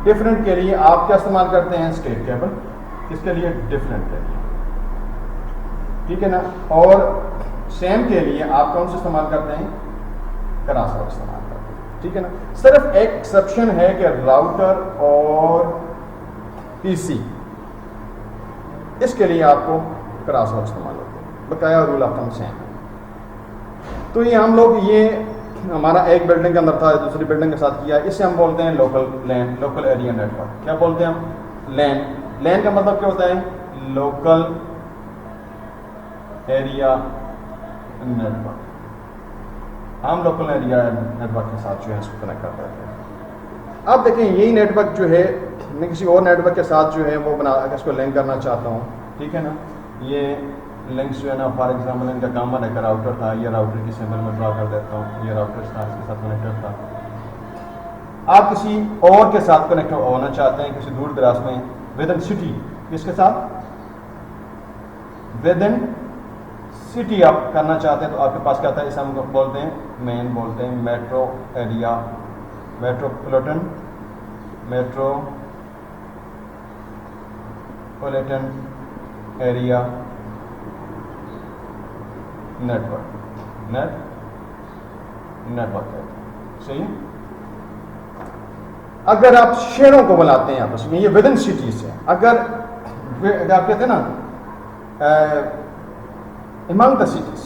डिफरेंट के लिए आप क्या इस्तेमाल करते हैं, स्ट्रेट केबल, इसके लिए डिफरेंट के लिए, ठीक है ना। और सेम के लिए आप कौन सा इस्तेमाल करते हैं, क्रॉसओवर इस्तेमाल करते हैं, ठीक है ना। सिर्फ एक एक्सेप्शन है कि राउटर और पीसी, इसके लिए आपको क्रॉसओवर इस्तेमाल होता है, बकाया रूल ऑफ थंब सेम। तो ये हम लोग ये हमारा एक बिल्डिंग के अंदर था, दूसरी बिल्डिंग के साथ किया, इसे हम बोलते हैं लोकल लैन, लोकल एरिया नेटवर्क। क्या बोलते हैं हम, लैन। लैन का मतलब क्या होता है, लोकल एरिया नेटवर्क, हम लोकल एरिया नेटवर्क के साथ जो है इसको कनेक्ट कर देते हैं। अब देखें यही नेटवर्क जो है मैं किसी और नेटवर्क के साथ जो है वो बना इसको लिंक करना चाहता हूँ, ठीक है ना। ये लिंक्स जो है ना, फॉर एग्जांपल इनका काम बना का राउटर था, ये राउटर की सिंबल में ड्रा कर देता हूँ, ये राउटर था इसके साथ कनेक्टेड था। आप किसी और के साथ कनेक्ट होना चाहते हैं, किसी दूर दराज में विद इन सिटी, किसके साथ, विद इन सिटी आप करना चाहते हैं तो आपके पास क्या था, इसे हम बोलते हैं मेन, बोलते हैं metro area, metropolitan area network सही है। अगर आप शहरों को बुलाते हैं आपस में, ये विद इन सिटीज है। अगर आप कहते हैं ना अमंग द सिटीज,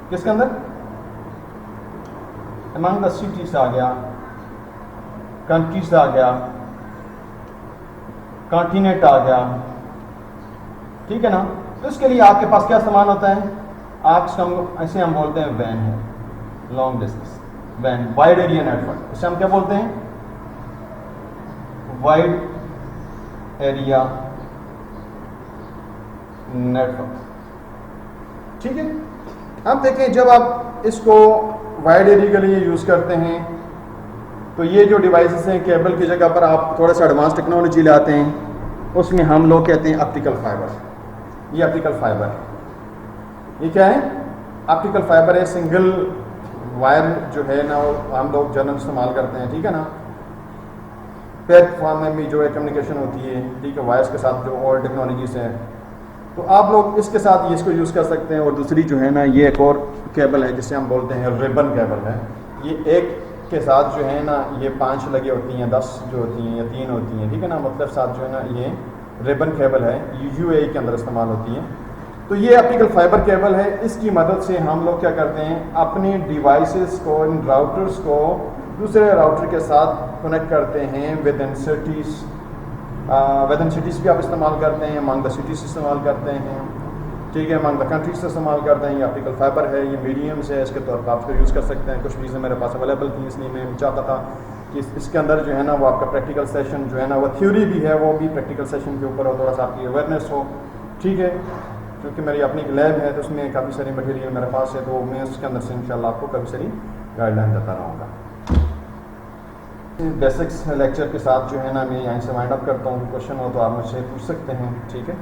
किसके अंदर, अमंग द सिटीज आ गया, कंट्रीज आ गया, कॉन्टिनेंट आ गया, ठीक है ना। तो इसके लिए आपके पास क्या सामान होता है, आप ऐसे हम बोलते हैं वैन है, लॉन्ग डिस्टेंस वैन, वाइड एरिया नेटवर्क, इसे हम क्या बोलते हैं, वाइड एरिया नेटवर्क, ठीक है। अब देखें जब आप इसको वाइड एरिया के लिए यूज़ करते हैं तो ये जो डिवाइसेस हैं, केबल की जगह पर आप थोड़ा सा एडवांस टेक्नोलॉजी लाते हैं, उसमें हम लोग कहते हैं ऑप्टिकल फाइबर। ये ऑप्टिकल फाइबर है, ये क्या है, ऑप्टिकल फाइबर है, सिंगल वायर जो है ना वो हम लोग जनरल इस्तेमाल करते हैं, ठीक है ना। प्लेटफॉर्म में भी जो है कम्युनिकेशन होती है, ठीक है, वायर्स के साथ जो और टेक्नोलॉजीज हैं, तो आप लोग इसके साथ इसको यूज़ कर सकते हैं। और दूसरी जो है ना, ये एक और केबल है जिसे हम बोलते हैं रिबन केबल है। ये एक के साथ जो है ना ये 5 लगी होती हैं, 10 जो होती हैं या 3 होती हैं, ठीक है ना, मतलब साथ जो है ना ये रिबन केबल है, UAE के अंदर इस्तेमाल होती है। तो ये ऑप्टिकल फाइबर केबल है, इसकी मदद से हम लोग क्या करते हैं, अपने डिवाइसेस को, इन राउटर्स को दूसरे राउटर के साथ कनेक्ट करते हैं with in cities. With in cities भी आप इस्तेमाल करते हैं, अमंग द सिटीज़ इस्तेमाल करते हैं, ठीक है, अमंग द कंट्रीज से इस्तेमाल करते हैं। ये ऑप्टिकल फाइबर है, ये मीडियम्स है, इसके तौर पर आप इसको यूज़ कर सकते हैं। कुछ चीज़ें मेरे पास अवेलेबल थी, इसलिए मैं चाहता था कि इसके अंदर जो है ना वो आपका प्रैक्टिकल सेशन जो है ना वो थ्योरी भी है, वो भी प्रैक्टिकल सेशन के ऊपर हो, थोड़ा सा आपकी अवेयरनेस हो, ठीक है। क्योंकि मेरी अपनी एक लैब है तो उसमें काफ़ी सारी मटेरियल मेरे पास है, तो मैं उसके अंदर से इंशाल्लाह आपको काफ़ी सारी गाइडलाइन देता रहूँगा। बेसिक्स लेक्चर के साथ जो है ना मैं यहीं से वाइंड अप करता हूँ। क्वेश्चन हो तो आप मुझसे पूछ सकते हैं, ठीक है।